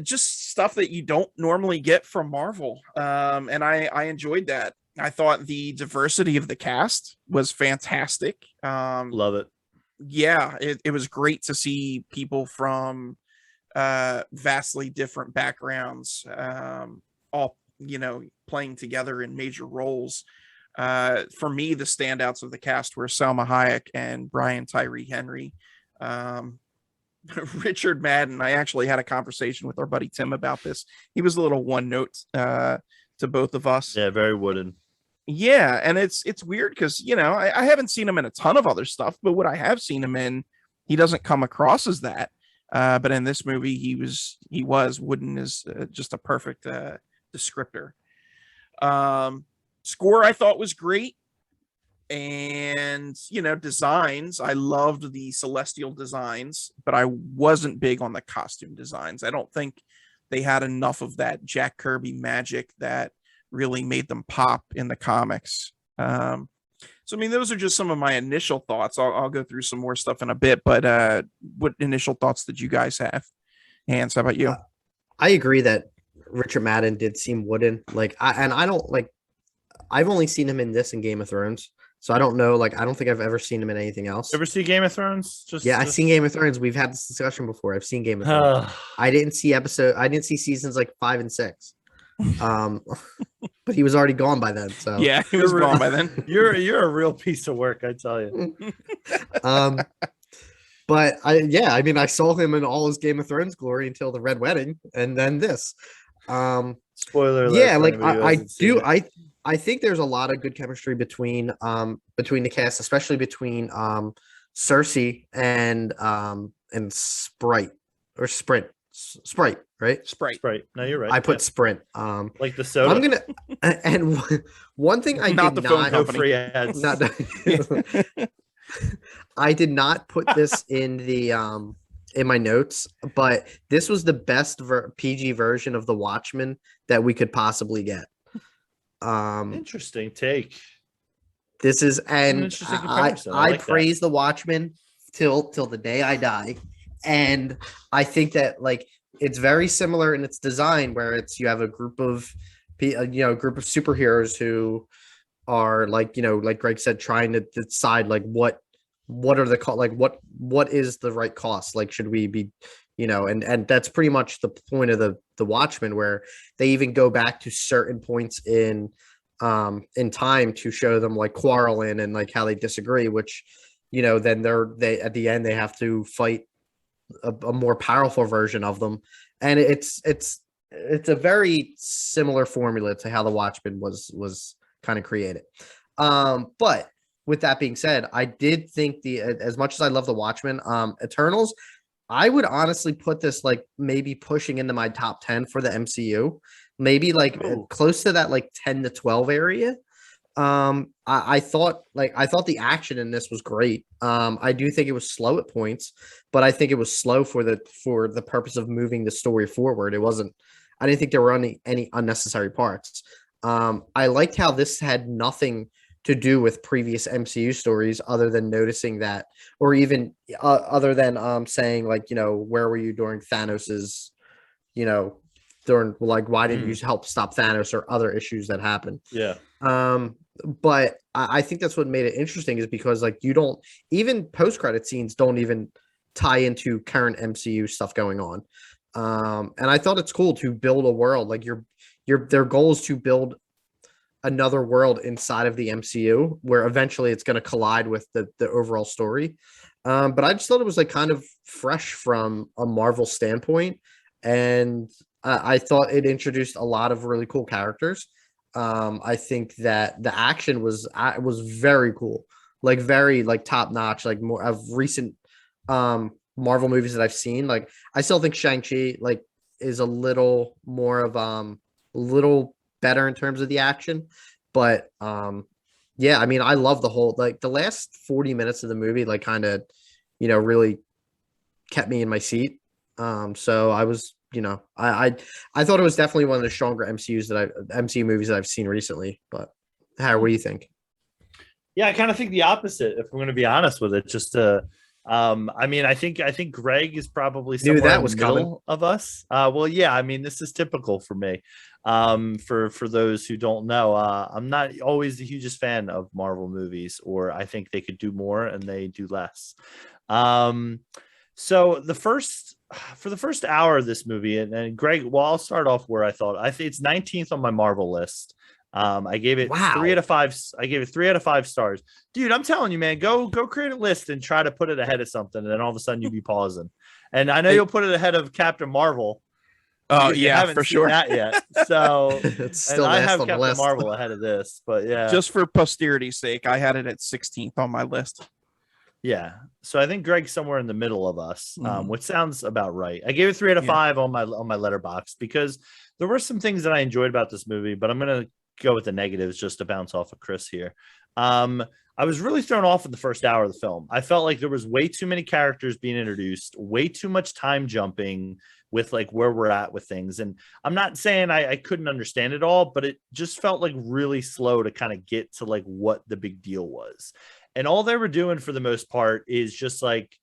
just stuff that you don't normally get from Marvel. And I enjoyed that. I thought the diversity of the cast was fantastic. Love it. Yeah, it was great to see people from vastly different backgrounds, all playing together in major roles. For me, the standouts of the cast were Salma Hayek and Brian Tyree Henry. Richard Madden, I actually had a conversation with our buddy Tim about this. He was a little one note to both of us. Yeah, very wooden. Yeah, and it's weird because I haven't seen him in a ton of other stuff, but what I have seen him in, he doesn't come across as that. But in this movie, he was wooden is just a perfect descriptor. Score I thought was great, and designs. I loved the celestial designs, but I wasn't big on the costume designs. I don't think they had enough of that Jack Kirby magic that really made them pop in the comics. So I mean, those are just some of my initial thoughts. I'll go through some more stuff in a bit, but what initial thoughts did you guys have? Hans, how about you? I agree that Richard Madden did seem wooden. I've only seen him in this and Game of Thrones. So I don't know, I don't think I've ever seen him in anything else. Ever see Game of Thrones? I've seen Game of Thrones. We've had this discussion before. I've seen Game of Thrones. I didn't see seasons 5 and 6. But he was already gone by then. So yeah, he was gone by then. You're a real piece of work, I tell you. But I saw him in all his Game of Thrones glory until the Red Wedding, and then this. Spoiler alert. Yeah, I think there's a lot of good chemistry between the cast, especially between Cersei and Sprite, right? Sprite. No, you're right. I put Sprint. Like the soda. I'm gonna and one thing I not did the phone not company. Free ads. not I did not put this in the in my notes, but this was the best PG version of The Watchmen that we could possibly get. Interesting take. This is, and interesting comparison. I like praise The Watchmen till the day I die, and I think that it's very similar in its design, where you have a group of superheroes who are like Greg said, trying to decide what are the what is the right cost? Should we be, and that's pretty much the point of the Watchmen, where they even go back to certain points in time to show them quarreling and how they disagree, which, then they at the end they have to fight a more powerful version of them. And it's a very similar formula to how the Watchmen was kind of created. But with that being said, I did think as much as I love the Watchmen, Eternals, I would honestly put this maybe pushing into my top 10 for the MCU, maybe close to that 10 to 12 area. I thought the action in this was great. I do think it was slow at points, but I think it was slow for the purpose of moving the story forward. I didn't think there were any unnecessary parts. I liked how this had nothing to do with previous MCU stories, other than noticing that, or even other than saying where were you during Thanos's, during why didn't you help stop Thanos, or other issues that happened. Yeah. But I think that's what made it interesting, is because you don't even post-credit scenes don't even tie into current MCU stuff going on. And I thought it's cool to build a world their goal is to build another world inside of the MCU, where eventually it's going to collide with the overall story. But I just thought it was kind of fresh from a Marvel standpoint. and I thought it introduced a lot of really cool characters. I think that the action was very cool, like very like top notch, like more of recent Marvel movies that I've seen. Like I still think Shang-Chi like is a little more of little better in terms of the action, but yeah, I mean I love the whole like the last 40 minutes of the movie like kind of really kept me in my seat. So I was, I thought it was definitely one of the stronger MCU movies that I've seen recently. But Harry, what do you think? Yeah, I kind of think the opposite. If we're going to be honest with it, I mean, I think Greg is probably Knew somewhere that in was the middle coming. of us. Well, yeah, I mean, this is typical for me. For those who don't know, I'm not always the hugest fan of Marvel movies, or I think they could do more and they do less. Um, so for the first hour of this movie, and Greg, well, I'll start off where I think it's 19th on my Marvel list. I gave it three Wow. out of five. I gave it 3 out of 5 stars, dude. I'm telling you, man, go create a list and try to put it ahead of something, and then all of a sudden you'll be pausing. And I know Hey, you'll put it ahead of Captain Marvel oh because you yeah, haven't for seen sure. that yet. So, It's and still I last have on the Captain list. Marvel ahead of this, but yeah, Just for posterity's sake, I had it at 16th on my list. yeah. So I think Greg's somewhere in the middle of us, Mhm. which sounds about right. I gave it 3 out of 5 on my letterbox because there were some things that I enjoyed about this movie, but I'm gonna go with the negatives just to bounce off of Chris here. Um, I was really thrown off in the first hour of the film. I felt like there was way too many characters being introduced, way too much time jumping with like where we're at with things. And I'm not saying I couldn't understand it all, but it just felt like really slow to kind of get to like what the big deal was. And all they were doing for the most part is just like,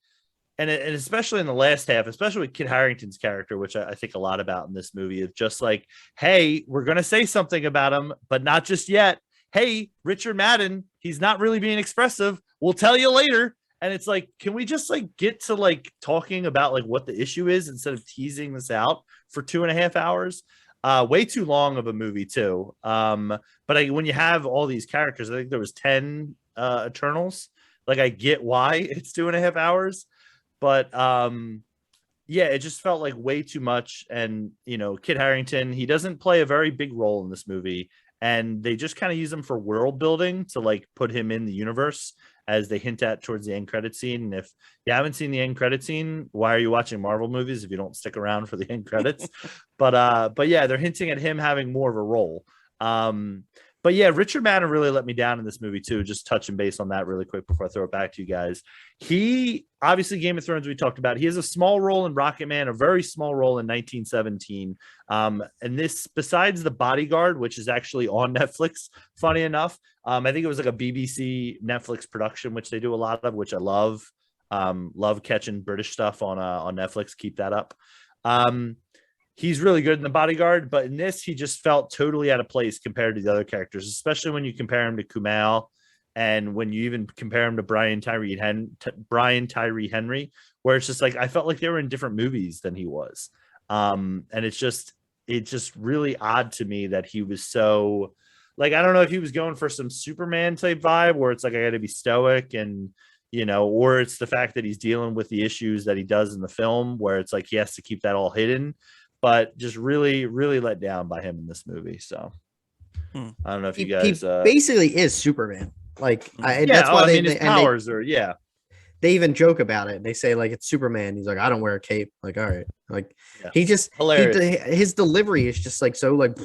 and especially in the last half, especially with Kit Harington's character, which I think a lot about in this movie, is just like, hey, we're going to say something about him, but not just yet. Hey, Richard Madden, he's not really being expressive. We'll tell you later. And it's like, can we just like get to like talking about like what the issue is instead of teasing this out for 2.5 hours? Way too long of a movie too. But when you have all these characters, I think there was 10 Eternals. Like I get why it's 2.5 hours, but yeah, it just felt like way too much. And Kit Harington, he doesn't play a very big role in this movie, and they just kind of use him for world building to like put him in the universe, as they hint at towards the end credit scene. And if you haven't seen the end credit scene, why are you watching Marvel movies if you don't stick around for the end credits? But yeah, they're hinting at him having more of a role. But yeah, Richard Madden really let me down in this movie too. Just touching base on that really quick before I throw it back to you guys. He obviously Game of Thrones we talked about. He has a small role in Rocket Man, a very small role in 1917. And this, besides The Bodyguard, which is actually on Netflix, funny enough, I think it was like a BBC Netflix production, which they do a lot of, which I love. Love catching British stuff on Netflix. Keep that up. He's really good in The Bodyguard, but in this, he just felt totally out of place compared to the other characters, especially when you compare him to Kumail, and when you even compare him to Brian Tyree Henry, where it's just like I felt like they were in different movies than he was. And it's just really odd to me that he was so like, I don't know if he was going for some Superman type vibe where it's like I got to be stoic, and or it's the fact that he's dealing with the issues that he does in the film where it's like he has to keep that all hidden, but just really, really let down by him in this movie. So I don't know if you guys, He basically is Superman. Like yeah, that's why I mean, his they powers are, yeah, they even joke about it. They say like it's Superman. He's like, I don't wear a cape. Like, all right. Like yeah. he just Hilarious. his delivery is just like so like,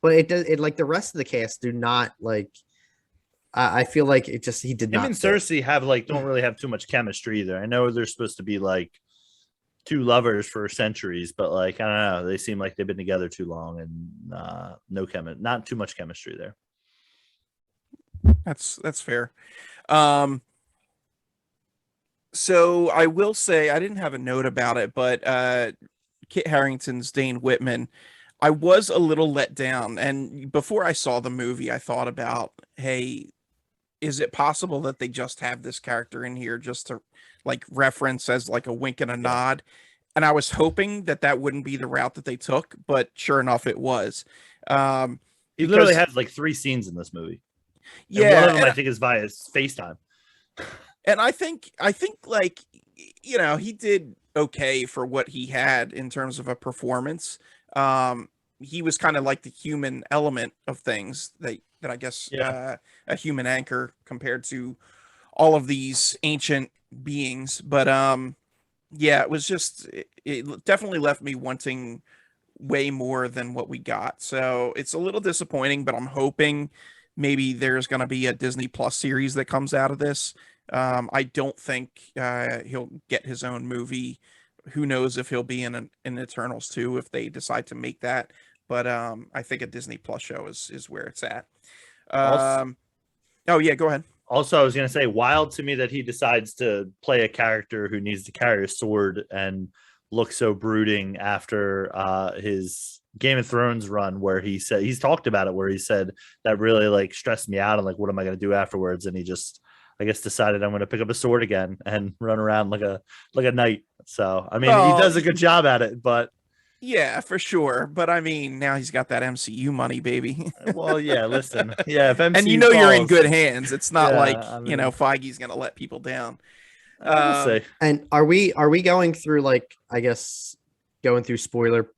but it does it like the rest of the cast do not like. I feel like it just he did Him not and fit. Cersei don't really have too much chemistry either. I know they're supposed to be like two lovers for centuries, but like I don't know, they seem like they've been together too long, and not too much chemistry there. That's fair. So I will say I didn't have a note about it, but Kit Harington's Dane Whitman, I was a little let down. And before I saw the movie, I thought about, hey, is it possible that they just have this character in here just to like reference as like a wink and a Yeah, nod? And I was hoping that that wouldn't be the route that they took, but sure enough, it was. Um, he literally because has like 3 scenes in this movie, and one yeah, of them I think is via FaceTime. and I think like he did okay for what he had in terms of a performance. He was kind of like the human element of things that I guess a human anchor compared to all of these ancient beings. But yeah, it was just it definitely left me wanting way more than what we got. So it's a little disappointing, but I'm hoping maybe there's going to be a Disney Plus series that comes out of this. I don't think he'll get his own movie. Who knows if he'll be in Eternals 2 if they decide to make that. But I think a Disney Plus show is where it's at. Also, Oh yeah, go ahead. I was gonna say, wild to me that he decides to play a character who needs to carry a sword and look so brooding after his Game of Thrones run, where he said he's talked about it, where he said that really like stressed me out and like what am I gonna do afterwards? And he just I guess decided I'm gonna pick up a sword again and run around like a knight. So I mean he does a good job at it, but yeah, for sure. But I mean, now he's got that MCU money, baby. well, yeah, listen. Yeah, if MCU and you're in good hands. It's not like, I mean, Feige's going to let people down. We'll see. And are we going through like, I guess, going through spoiler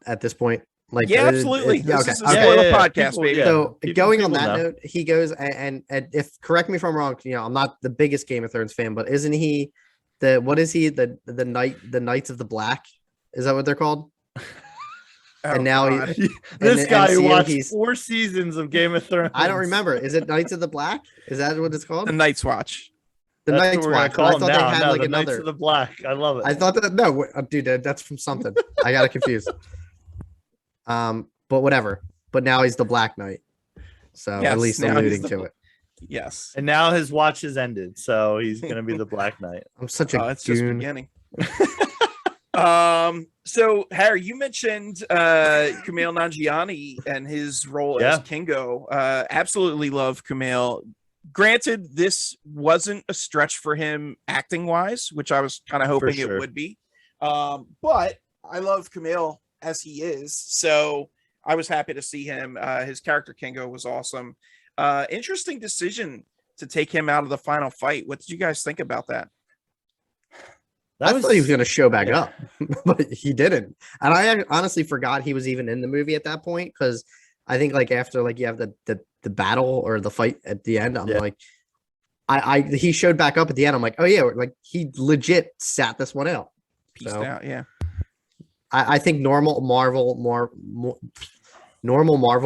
at this point? Like, yeah, absolutely. This okay. is a spoiler podcast, people, baby. So going on that know. note, he goes and if correct me if I'm wrong, I'm not the biggest Game of Thrones fan, but isn't he the Knights of the Black? Is that what they're called? And now this guy who watched 4 seasons of Game of Thrones. I don't remember. Is it Knights of the Black? Is that what it's called? The Night's Watch. The Night's Watch. I thought they had like the another. Knights of the Black. I love it. I thought that no, dude, that's from something. I got it confused. But whatever. But now he's the Black Knight. So Yes, at least now alluding he's to it. Yes. And now his watch has ended, so he's gonna be the Black Knight. I'm such a it's just goon. beginning. So Harry, you mentioned Kumail Nanjiani and his role as Kingo. Absolutely love Kumail. Granted, this wasn't a stretch for him acting wise, which I was kind of hoping it would be. But I love Kumail as he is, so I was happy to see him. His character Kingo was awesome. Interesting decision to take him out of the final fight. What did you guys think about that? I thought he was going to show back up, but he didn't. And I honestly forgot he was even in the movie at that point, because I think like after like you have the battle or the fight at the end, I'm like, he showed back up at the end. I'm like, oh yeah, like he legit sat this one out. Peaced out, yeah. I think normal Marvel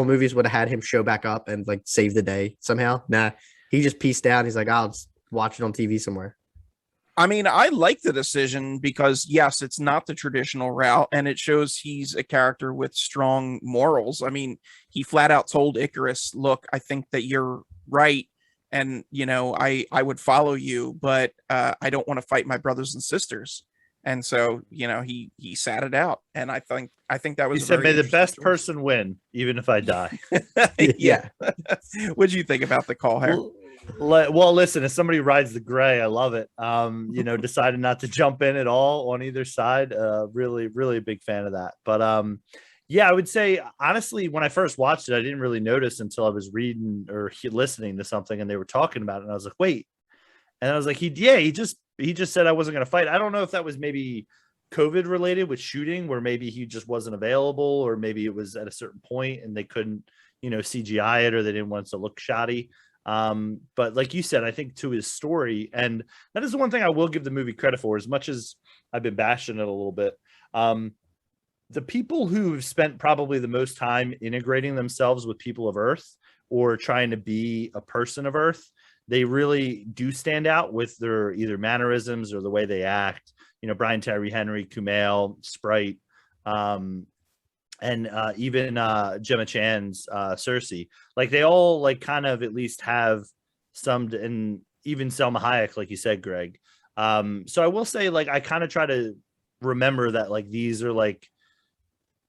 movies would have had him show back up and like save the day somehow. Nah, he just pieced out. He's like, I'll just watch it on TV somewhere. I mean, I like the decision because, yes, it's not the traditional route, and it shows he's a character with strong morals. I mean, he flat out told Icarus, look, I think that you're right, and, I would follow you, but I don't want to fight my brothers and sisters. And so, he sat it out, and I think that was. He said, "May the best person win, even if I die." Yeah. What do you think about the call, Harry? Well, listen, as somebody who rides the gray, I love it. Decided not to jump in at all on either side. Really, really a big fan of that. But I would say honestly, when I first watched it, I didn't really notice until I was reading or listening to something and they were talking about it, and I was like, wait. And I was like, he just said I wasn't going to fight. I don't know if that was maybe COVID related with shooting, where maybe he just wasn't available, or maybe it was at a certain point and they couldn't, CGI it, or they didn't want it to look shoddy. But like you said, I think to his story, and that is the one thing I will give the movie credit for, as much as I've been bashing it a little bit. The people who've spent probably the most time integrating themselves with people of Earth or trying to be a person of Earth, they really do stand out with their either mannerisms or the way they act. Brian Tyree Henry, Kumail, Sprite, and even Gemma Chan's Cersei. Like they all like kind of at least have some, and even Selma Hayek, like you said, Greg. So I will say, like, I kind of try to remember that like these are like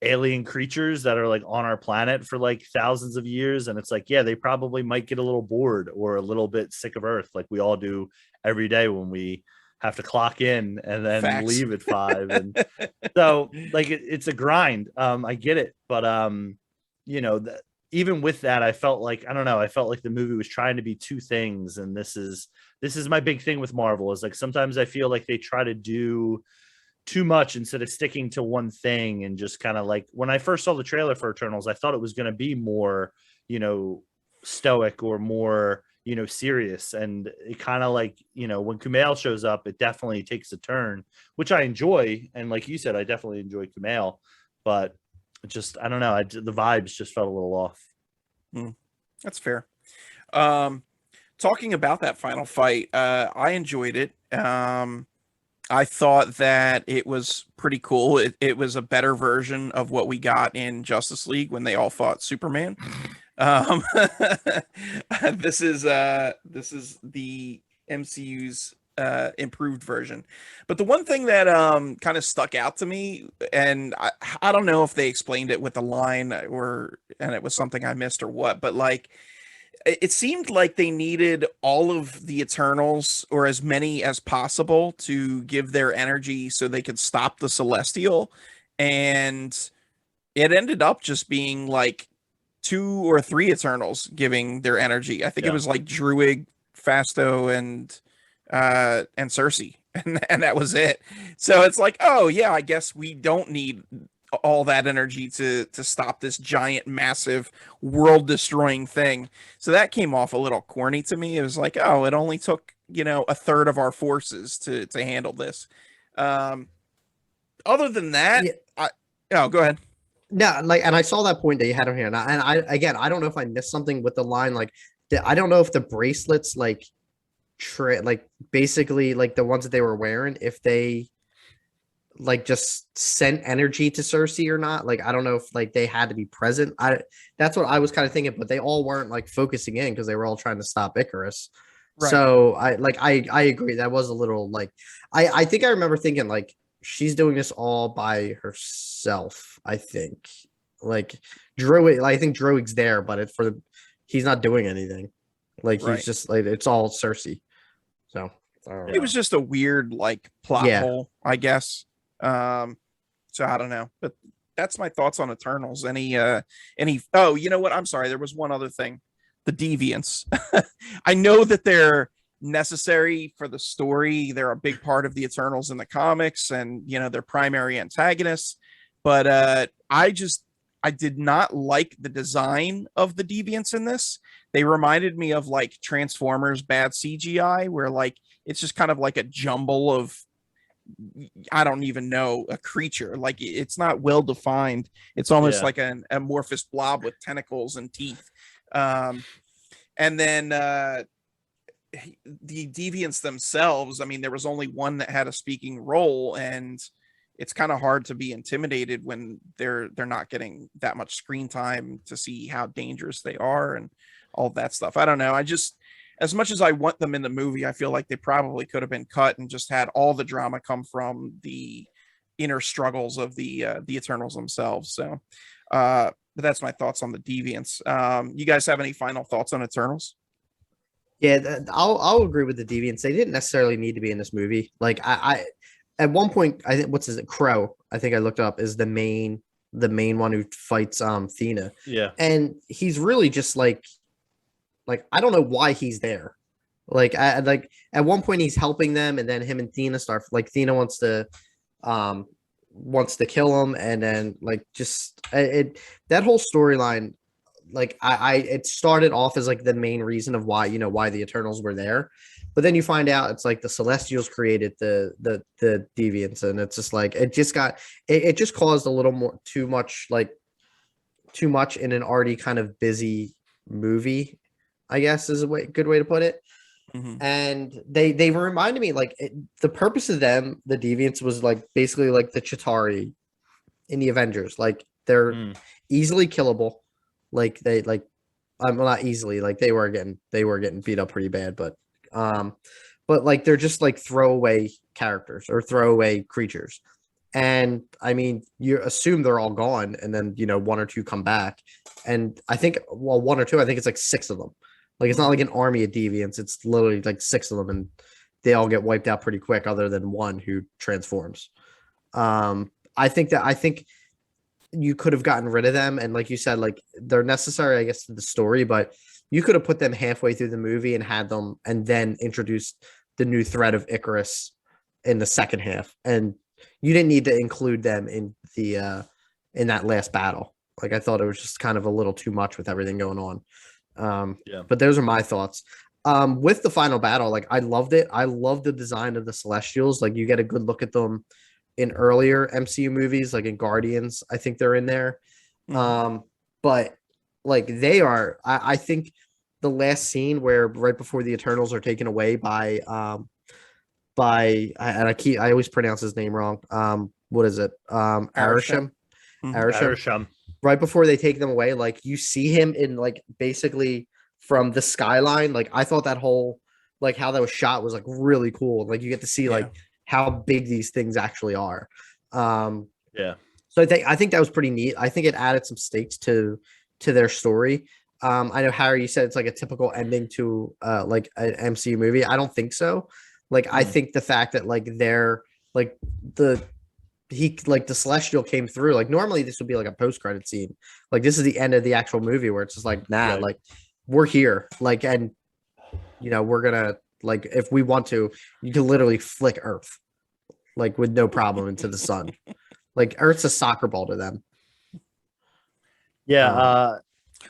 alien creatures that are like on our planet for like thousands of years, and it's like, yeah, they probably might get a little bored or a little bit sick of Earth, like we all do every day when we have to clock in and then leave at 5. And so like it's a grind. I get it, but even with that, I felt like, I don't know, I felt like the movie was trying to be two things, and this is my big thing with Marvel, is like sometimes I feel like they try to do too much instead of sticking to one thing. And just kind of like when I first saw the trailer for Eternals, I thought it was going to be more, stoic or more, serious. And it kind of like, when Kumail shows up, it definitely takes a turn, which I enjoy. And like you said, I definitely enjoy Kumail, but just, I don't know. The vibes just felt a little off. That's fair. Talking about that final fight, I enjoyed it. I thought that it was pretty cool. It was a better version of what we got in Justice League when they all fought Superman. This is the MCU's improved version. But the one thing that kind of stuck out to me, and I don't know if they explained it with the line and it was something I missed or what, but like it seemed like they needed all of the Eternals or as many as possible to give their energy so they could stop the Celestial. And it ended up just being like 2 or 3 Eternals giving their energy. I think it was like Druig, Fasto, and Cersei. And that was it. So it's like, oh yeah, I guess we don't need all that energy to stop this giant, massive, world-destroying thing. So that came off a little corny to me. It was like, oh, it only took a third of our forces to handle this. Other than that, go ahead. No, like, and I saw that point that you had on here, and I don't know if I missed something with the line. Like, I don't know if the bracelets, like, basically, like the ones that they were wearing, if they like just sent energy to Cersei or not. Like, I don't know if like they had to be present. That's what I was kind of thinking, but they all weren't like focusing in because they were all trying to stop Icarus. Right. So I agree. That was a little like, I think I remember thinking like she's doing this all by herself. I think like Druid, I think Druig's there, but he's not doing anything. Like he's just like, it's all Cersei. So it was just a weird like plot hole, I guess. So I don't know, but that's my thoughts on Eternals. Oh, you know what? I'm sorry. There was one other thing. The deviants. I know that they're necessary for the story. They're a big part of the Eternals in the comics and, they're primary antagonists, but, I did not like the design of the deviants in this. They reminded me of like Transformers bad CGI, where like, it's just kind of like a jumble of, I don't even know, a creature. Like it's not well defined. It's almost like an amorphous blob with tentacles and teeth. And then the deviants themselves, I mean, there was only one that had a speaking role, and it's kind of hard to be intimidated when they're not getting that much screen time to see how dangerous they are and all that stuff. I don't know. As much as I want them in the movie, I feel like they probably could have been cut and just had all the drama come from the inner struggles of the Eternals themselves. So, but that's my thoughts on the deviants. You guys have any final thoughts on Eternals? Yeah, I'll agree with the deviants. They didn't necessarily need to be in this movie. Like I at one point, I think Crow, I think I looked up, is the main one who fights Thena. Yeah. And he's really just like I don't know why he's there. Like at one point he's helping them, and then him and Thena start like Thena wants to kill him, and then like just that whole storyline, like it started off as like the main reason of why the Eternals were there. But then you find out it's like the Celestials created the deviants, and it's just like it just caused a little more too much in an already kind of busy movie, I guess is a good way to put it. Mm-hmm. And they reminded me like the purpose of them, the deviants, was like basically like the Chitauri in the Avengers. Like they're easily killable. Like not easily, like they were getting beat up pretty bad, but like they're just like throwaway characters or throwaway creatures. And I mean, you assume they're all gone, and then 1 or 2 come back. And I think 1 or 2, I think it's like 6 of them. Like it's not like an army of deviants, it's literally like 6 of them, and they all get wiped out pretty quick, other than one who transforms. I think you could have gotten rid of them, and like you said, like they're necessary, I guess, to the story, but you could have put them halfway through the movie and had them, and then introduced the new threat of Icarus in the second half, and you didn't need to include them in in that last battle. Like I thought it was just kind of a little too much with everything going on. Yeah. But those are my thoughts. With the final battle, like I loved it. I love the design of the Celestials. Like you get a good look at them in earlier MCU movies, like in Guardians. I think they're in there. But like they are, I think the last scene where right before the Eternals are taken away by I always pronounce his name wrong. What is it? Arishem. Arishem. Right before they take them away, like you see him in like basically from the skyline. Like I thought that whole like how that was shot was like really cool. Like you get to see like how big these things actually are. Yeah. So I think that was pretty neat. I think it added some stakes to their story. I know Harry, you said it's like a typical ending to like an MCU movie. I don't think so. Like I think the fact that like they're like the Celestial came through. Like normally this would be like a post-credit scene. Like this is the end of the actual movie where it's just like, nah, like we're here. Like, and you know, we're gonna like if we want to, you can literally flick Earth like with no problem into the sun. Like Earth's a soccer ball to them. Yeah.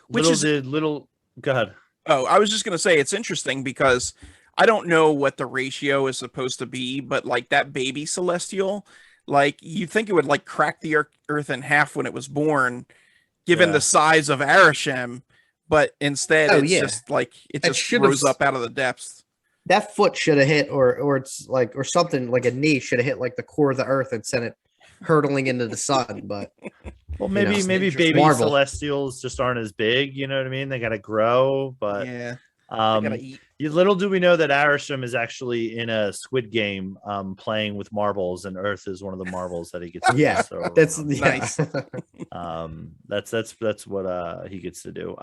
Which is little. Go ahead. Oh, I was just gonna say it's interesting because I don't know what the ratio is supposed to be, but like that baby Celestial, like you'd think it would like crack the Earth in half when it was born, given the size of Arishem, but instead it's just like it just rose up out of the depths. That foot should have hit, or it's like, or something like a knee should have hit like the core of the Earth and sent it hurtling into the sun. But well, maybe baby Marvel. Celestials just aren't as big. You know what I mean? They got to grow, but they gotta eat. Little do we know that Arishem is actually in a Squid Game, playing with marbles, and Earth is one of the marbles that he gets. To that's nice. That's what he gets to do.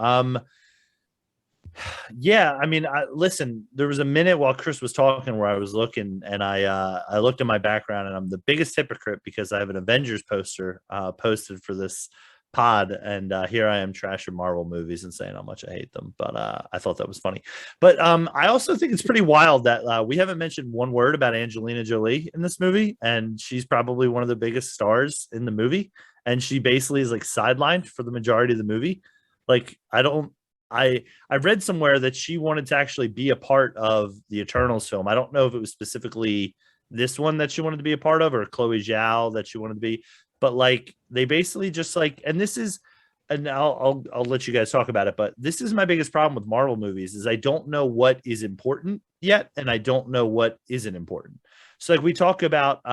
Yeah, I mean, listen, there was a minute while Chris was talking where I was looking, and I looked at my background, and I'm the biggest hypocrite because I have an Avengers poster posted for this pod, and here I am trashing Marvel movies and saying how much I hate them. But I thought that was funny. But I also think it's pretty wild that we haven't mentioned one word about Angelina Jolie in this movie, and she's probably one of the biggest stars in the movie, and she basically is like sidelined for the majority of the movie. Like I read somewhere that she wanted to actually be a part of the Eternals film. I don't know if it was specifically this one that she wanted to be a part of, or Chloe Zhao that she wanted to be, but like they basically just like, and this is, and I'll let you guys talk about it, but this is my biggest problem with Marvel movies is I don't know what is important yet, and I don't know what isn't important. So like we talk about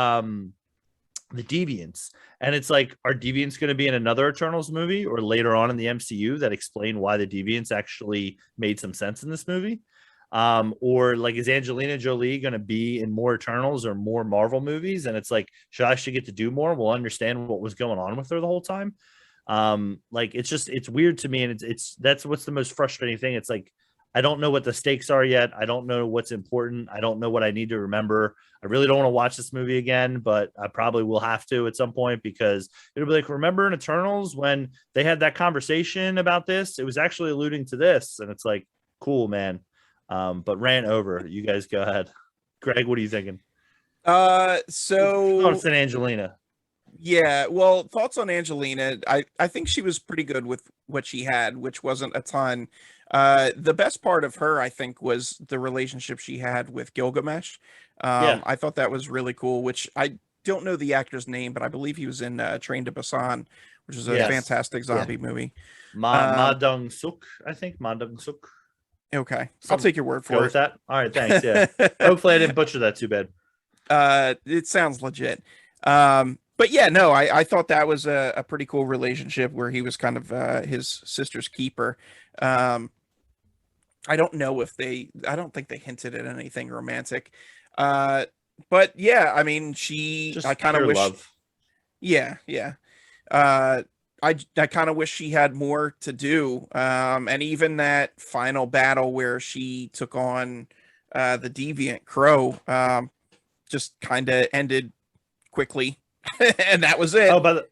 the Deviants, and it's like, are Deviants going to be in another Eternals movie or later on in the MCU that explain why the Deviants actually made some sense in this movie? Or like, is Angelina Jolie going to be in more Eternals or more Marvel movies? And it's like, should I actually get to do more? We'll understand what was going on with her the whole time. Like it's weird to me, and that's what's the most frustrating thing. It's like, I don't know what the stakes are yet. I don't know what's important. I don't know what I need to remember. I really don't want to watch this movie again, but I probably will have to at some point, because it'll be like, remember in Eternals when they had that conversation about this? It was actually alluding to this. And it's like, cool, man. But ran over. You guys go ahead. Greg, what are you thinking? So thoughts on Angelina. Yeah, well, thoughts on Angelina. I think she was pretty good with what she had, which wasn't a ton. The best part of her, I think, was the relationship she had with Gilgamesh. I thought that was really cool, which I don't know the actor's name, but I believe he was in Train to Busan, which is a fantastic zombie movie. Ma Dong-suk, I think. Ma Dong-suk. Okay. I'll take your word for it. With that. All right, thanks. Yeah. Hopefully I didn't butcher that too bad. It sounds legit. But yeah, no, I thought that was a pretty cool relationship where he was kind of his sister's keeper. I don't know if I don't think they hinted at anything romantic. But yeah, I mean, I kind of wish. Love. Yeah. I kind of wish she had more to do. And even that final battle where she took on the Deviant Crow just kind of ended quickly. And that was it. Oh, by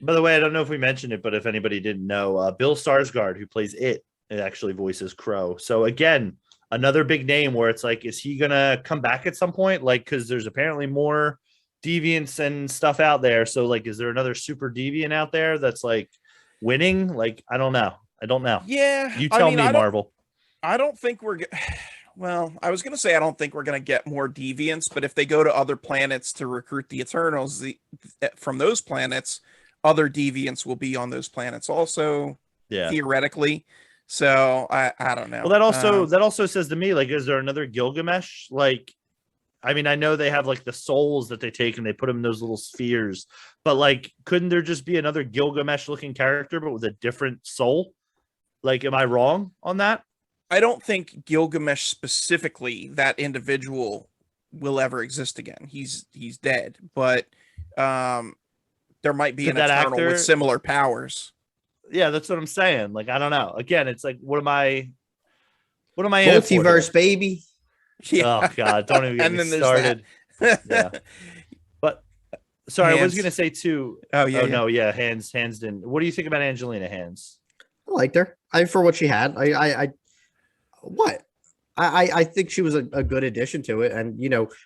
the way, I don't know if we mentioned it, but if anybody didn't know, Bill Skarsgård, who plays it actually voices Crow. So again, another big name where it's like, is he gonna come back at some point? Like, because there's apparently more deviants and stuff out there. So like, is there another super deviant out there that's like winning? Like, I don't know. Yeah, You tell me, Marvel. I don't think we're well, I was going to say I don't think we're going to get more deviants, but if they go to other planets to recruit the Eternals, from those planets, other deviants will be on those planets also, theoretically. So I don't know. Well, that also says to me, like, is there another Gilgamesh? Like, I mean, I know they have like the souls that they take and they put them in those little spheres, but like, couldn't there just be another Gilgamesh looking character, but with a different soul? Like, am I wrong on that? I don't think Gilgamesh specifically, that individual, will ever exist again. He's dead, but there might be an Eternal with similar powers. Yeah, that's what I'm saying. Like, I don't know. Again, it's like, what am I multiverse, baby? Yeah. Oh God, don't even get me started. Yeah. But sorry, I was gonna say too. No, Hands didn't. What do you think about Angelina Hands? I liked her. For what she had. I think she was a good addition to it, and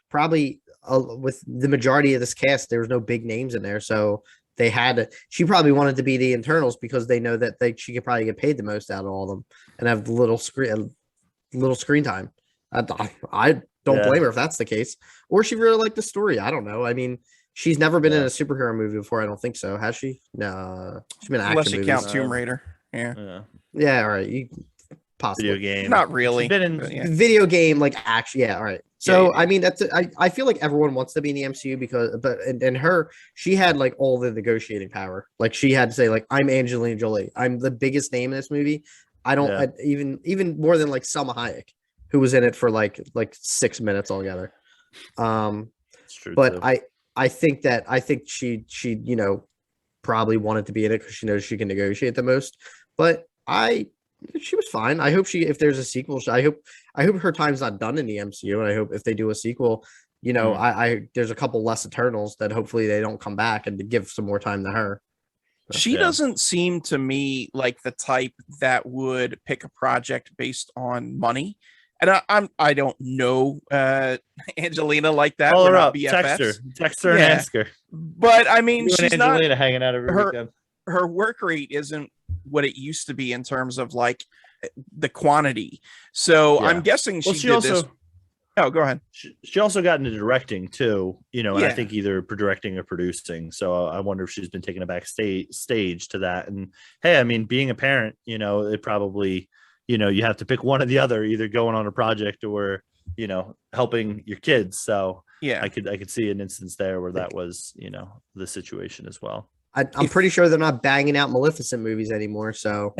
probably with the majority of this cast, there was no big names in there, so they had. She probably wanted to be the Internals because they know that she could probably get paid the most out of all of them and have little screen time. I don't blame her if that's the case, or she really liked the story. I don't know. I mean, she's never been in a superhero movie before. I don't think so. Has she? No, she's been in action movies. Unless you count Tomb Raider. Yeah. All right. Possibly. Video game. Not really. She's been in video game, like action. Yeah. All right. So I mean, I feel like everyone wants to be in the MCU because, she had like all the negotiating power. Like she had to say, like, I'm Angelina Jolie. I'm the biggest name in this movie. I don't even more than like Salma Hayek, who was in it for like 6 minutes altogether. It's true. But too. I think she probably wanted to be in it because she knows she can negotiate the most. But she was fine. I hope if there's a sequel, I hope her time's not done in the MCU, and I hope if they do a sequel, there's a couple less Eternals that hopefully they don't come back and to give some more time to her. She doesn't seem to me like the type that would pick a project based on money. And I don't know Angelina like that. Call her up, text her and ask her. But I mean, she's Angelina not hanging out every weekend. Her work rate isn't what it used to be in terms of like the quantity. So I'm guessing she did this. Oh, go ahead. She also got into directing too, and I think either directing or producing. So I wonder if she's been taking a backstage to that. And hey, I mean, being a parent, it probably, you have to pick one or the other, either going on a project or, helping your kids. So I could see an instance there where that was, the situation as well. I'm pretty sure they're not banging out Maleficent movies anymore. So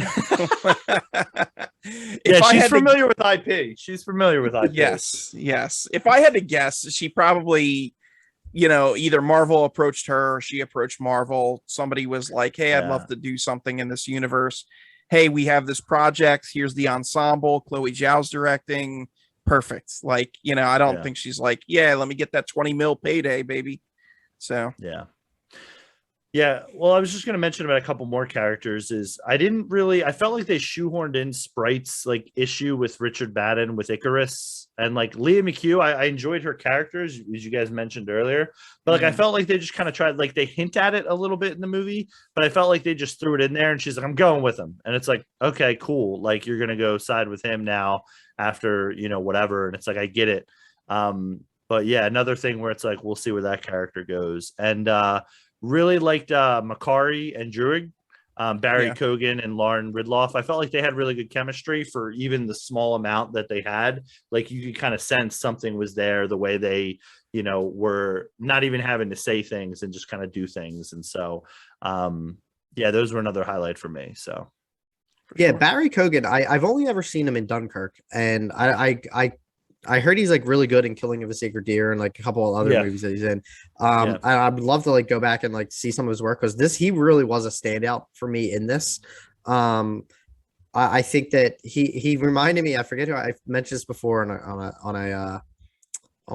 she's familiar with IP. She's familiar with IP. Yes. If I had to guess, she probably, either Marvel approached her or she approached Marvel. Somebody was like, hey, I'd love to do something in this universe. Hey, we have this project. Here's the ensemble. Chloe Zhao's directing. Perfect. Like, I don't think she's like, let me get that 20 mil payday, baby. So, Yeah, well, I was just going to mention about a couple more characters. I felt like they shoehorned in Sprite's like issue with Richard Madden with Icarus, and like Leah McHugh. I enjoyed her characters, as you guys mentioned earlier, but like I felt like they just kind of tried, like they hint at it a little bit in the movie, but I felt like they just threw it in there, and she's like, "I'm going with him," and it's like, okay, cool, like you're gonna go side with him now after whatever, and it's like I get it, but yeah, another thing where it's like we'll see where that character goes, and really liked Makari and Druig, Barry Kogan and Lauren Ridloff. I felt like they had really good chemistry for even the small amount that they had. Like you could kind of sense something was there, the way they, were not even having to say things and just kind of do things. And so, those were another highlight for me. So, sure. Barry Kogan, I've only ever seen him in Dunkirk, and I heard he's like really good in Killing of a Sacred Deer and like a couple of other movies that he's in. I would love to like go back and like see some of his work because he really was a standout for me in this. I think that he reminded me. I forget who I mentioned this before on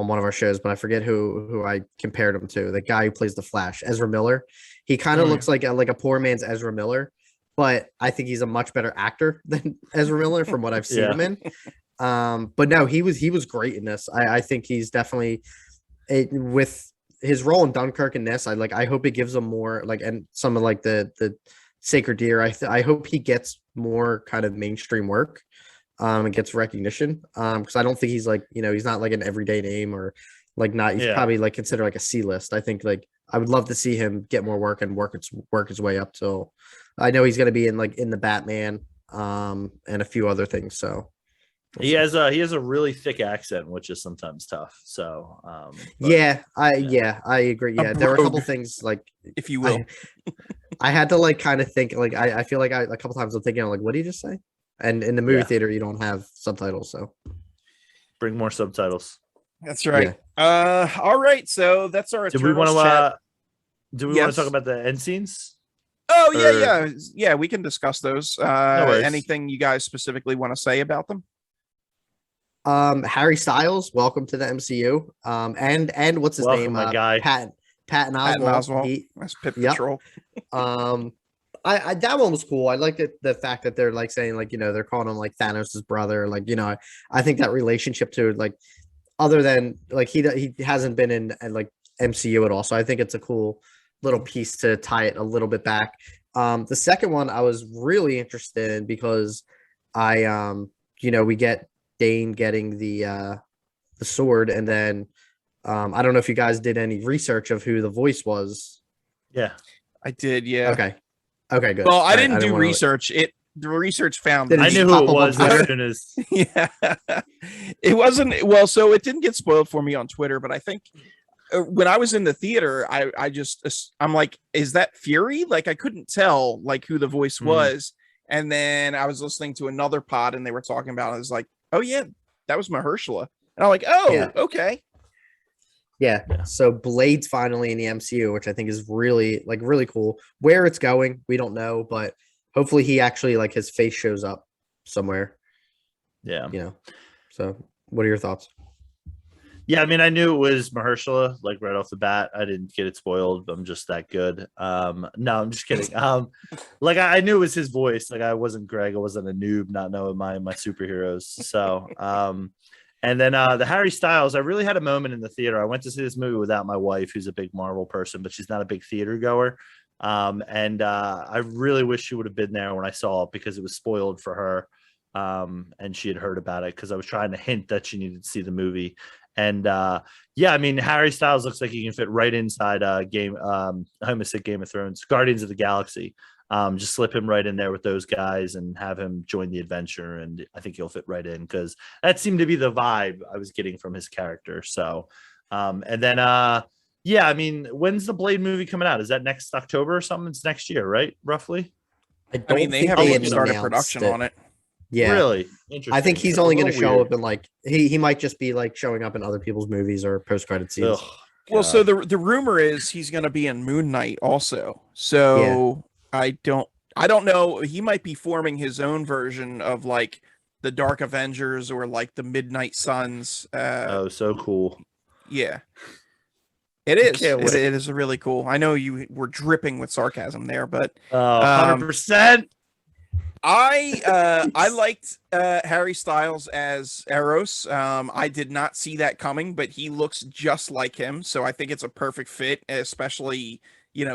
one of our shows, but I forget who I compared him to. The guy who plays the Flash, Ezra Miller. He kind of looks like a poor man's Ezra Miller, but I think he's a much better actor than Ezra Miller from what I've seen him in. But no, he was great in this. I think he's definitely with his role in Dunkirk and this, I hope it gives him more like, and some of like the Sacred Deer. I hope he gets more kind of mainstream work, and gets recognition. Because I don't think he's like, he's not like an everyday name, or like not. He's probably like considered like a C list. I think like I would love to see him get more work and work his way up. So I know he's going to be in the Batman, and a few other things. So he has a really thick accent, which is sometimes tough. So I agree. Yeah, there were a couple things like, if you will. I had to like kind of think like I feel like a couple times I'm thinking like, what did he just say? And in the movie theater, you don't have subtitles, so bring more subtitles. That's right. Yeah. All right. So that's our. Do we want to talk about the end scenes? Oh yeah. We can discuss those. Anything you guys specifically want to say about them? Harry Styles, welcome to the MCU. And what's his name? My guy, Patton Oswalt. That's Pit Patrol. I that one was cool. I liked it, the fact that they're like saying like, they're calling him like Thanos' brother. Like, I think that relationship to like, other than like he hasn't been in like MCU at all. So I think it's a cool little piece to tie it a little bit back. The second one I was really interested in because we get Dane getting the sword, and then I don't know if you guys did any research of who the voice was. Yeah, I did. Yeah. Okay, good. Well, I didn't do research. The research found. I knew who it was as soon as. Yeah, it wasn't. Well, so it didn't get spoiled for me on Twitter, but I think when I was in the theater, I'm like, is that Fury? Like, I couldn't tell like who the voice was, and then I was listening to another pod, and they were talking about it. I was like, oh yeah, that was Mahershala, and I'm like, okay. Yeah. So Blade's finally in the MCU, which I think is really cool. Where it's going, we don't know, but hopefully he actually like his face shows up somewhere. Yeah. So what are your thoughts? Yeah, I mean, I knew it was Mahershala like right off the bat. I didn't get it spoiled. I'm just that good. No, I'm just kidding. Like I knew it was his voice. Like I wasn't Greg. I wasn't a noob not knowing my superheroes. So and then the Harry Styles, I really had a moment in the theater. I went to see this movie without my wife, who's a big Marvel person, but she's not a big theater goer. And I really wish she would have been there when I saw it because it was spoiled for her. And she had heard about it because I was trying to hint that she needed to see the movie. And I mean, Harry Styles looks like he can fit right inside I almost said Game of Thrones, Guardians of the Galaxy. Just slip him right in there with those guys and have him join the adventure. And I think he'll fit right in because that seemed to be the vibe I was getting from his character. So, and then, I mean, when's the Blade movie coming out? Is that next October or something? It's next year, right? Roughly. I mean, they haven't started production on it. Yeah, really interesting. I think he's only going to show up in like he might just be like showing up in other people's movies or post-credit scenes. Well, so the rumor is he's going to be in Moon Knight also. So I don't know. He might be forming his own version of like the Dark Avengers or like the Midnight Suns. So cool. Yeah, it is. It is really cool. I know you were dripping with sarcasm there, but 100%. I liked Harry Styles as Eros. I did not see that coming, but he looks just like him, so I think it's a perfect fit, especially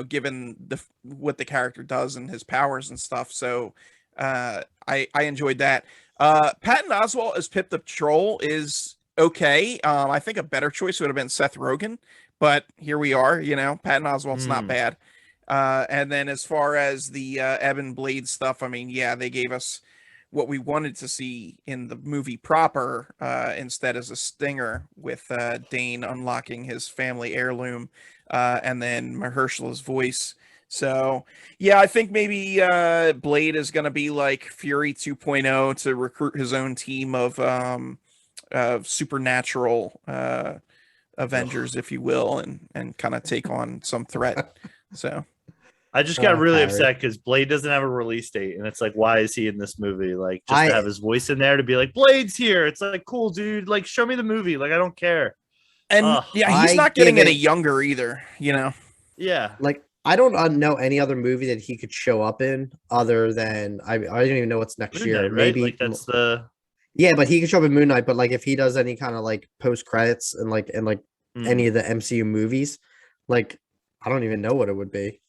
given what the character does and his powers and stuff. So I enjoyed that. Patton Oswalt as Pip the Troll is okay. I think a better choice would have been Seth Rogen, but here we are. Patton Oswalt's not bad. And then as far as the Evan Blade stuff, I mean, they gave us what we wanted to see in the movie proper, instead as a stinger with Dane unlocking his family heirloom, and then Mahershala's voice. So, I think maybe Blade is going to be like Fury 2.0 to recruit his own team of supernatural Avengers, if you will, and kind of take on some threat. So. I just got really upset because Blade doesn't have a release date, and it's like, why is he in this movie? Like, just to have his voice in there to be like, Blade's here. It's like, cool, dude. Like, show me the movie. Like, I don't care. And he's not getting any younger either. Yeah. Like, I don't know any other movie that he could show up in other than I don't even know what's next year. Right? Maybe like that's the. Yeah, but he could show up in Moon Knight. But like, if he does any kind of like post credits and any of the MCU movies. Like, I don't even know what it would be.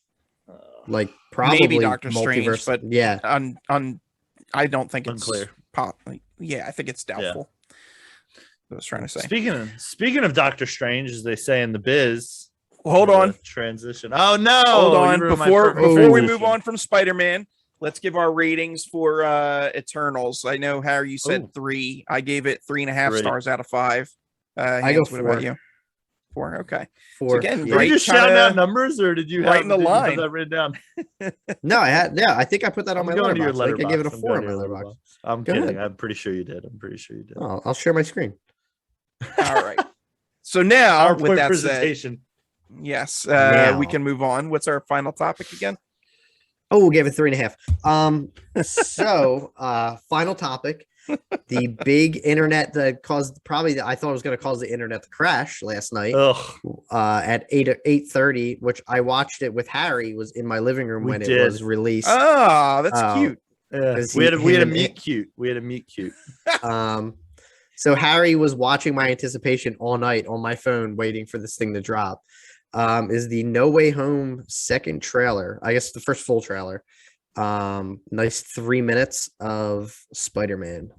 Uh, Like, probably Maybe Doctor Strange, multiverse, but yeah. I don't think it's Unclear. Yeah, I think it's doubtful. I was trying to say. Speaking of Doctor Strange, as they say in the biz. Hold on. Transition. Oh no! Hold on. Before we move transition. on from Spider-Man, let's give our ratings for Eternals. I know, Harry, you said 3. I gave it 3.5 stars out of 5. I go 4. What 4. about you? 4. Okay. 4. So again, yeah. Were you just shouting out numbers, or did you right have, in the did you have line. that written down? No, I had. Yeah, I think I put that on my going to your letterbox. I think I gave it a letterbox. 4 on my letterbox. I'm Go kidding. ahead. I'm pretty sure you did. Oh, I'll share my screen. All right. So now, with PowerPoint that presentation. said, yes, Now. we can move on. What's our final topic again? Oh, we'll give it 3.5. So final topic. The big internet that caused I thought it was going to cause the internet to crash last night. At 8:30, which I watched it with Harry, was in my living room when it was released. Oh, that's cute. Yeah. We had a meet cute. We had a meet cute. So Harry was watching my anticipation all night on my phone, waiting for this thing to drop. Is the No Way Home second trailer? I guess the first full trailer. Nice 3 minutes of Spider-Man.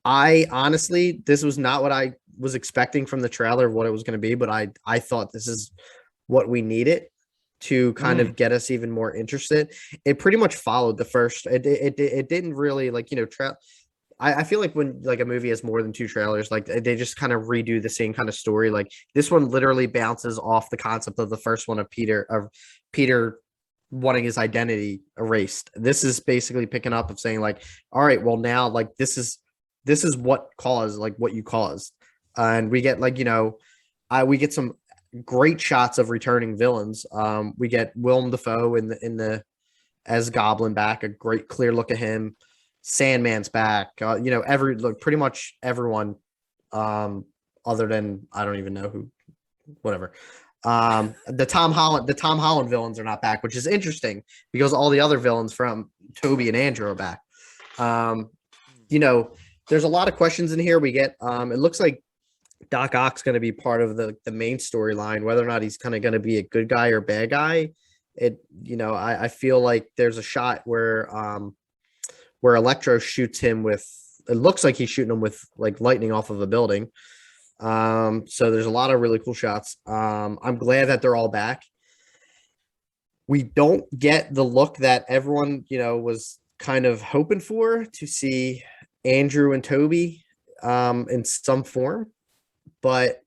I honestly, this was not what I was expecting from the trailer of what it was going to be, but I thought this is what we needed to kind of get us even more interested. It pretty much followed the first. It didn't really, like, I feel like when, like, a movie has more than 2 trailers, like, they just kind of redo the same kind of story. Like, this one literally bounces off the concept of the first one of Peter wanting his identity erased. This is basically picking up of saying, like, all right, well, now, like, this is what caused, like, what you caused. And we get, like, we get some great shots of returning villains. We get Willem Dafoe in the as Goblin back, a great clear look at him. Sandman's back. Pretty much everyone, other than, I don't even know who, whatever. The Tom Holland villains are not back, which is interesting because all the other villains from Toby and Andrew are back. There's a lot of questions in here. We get, it looks like Doc Ock's going to be part of the main storyline, whether or not he's kind of going to be a good guy or bad guy. I feel like there's a shot where Electro shoots him with, it looks like he's shooting him with, like, lightning off of a building. So there's a lot of really cool shots. I'm glad that they're all back. We don't get the look that everyone, was kind of hoping for, to see Andrew and Toby in some form. But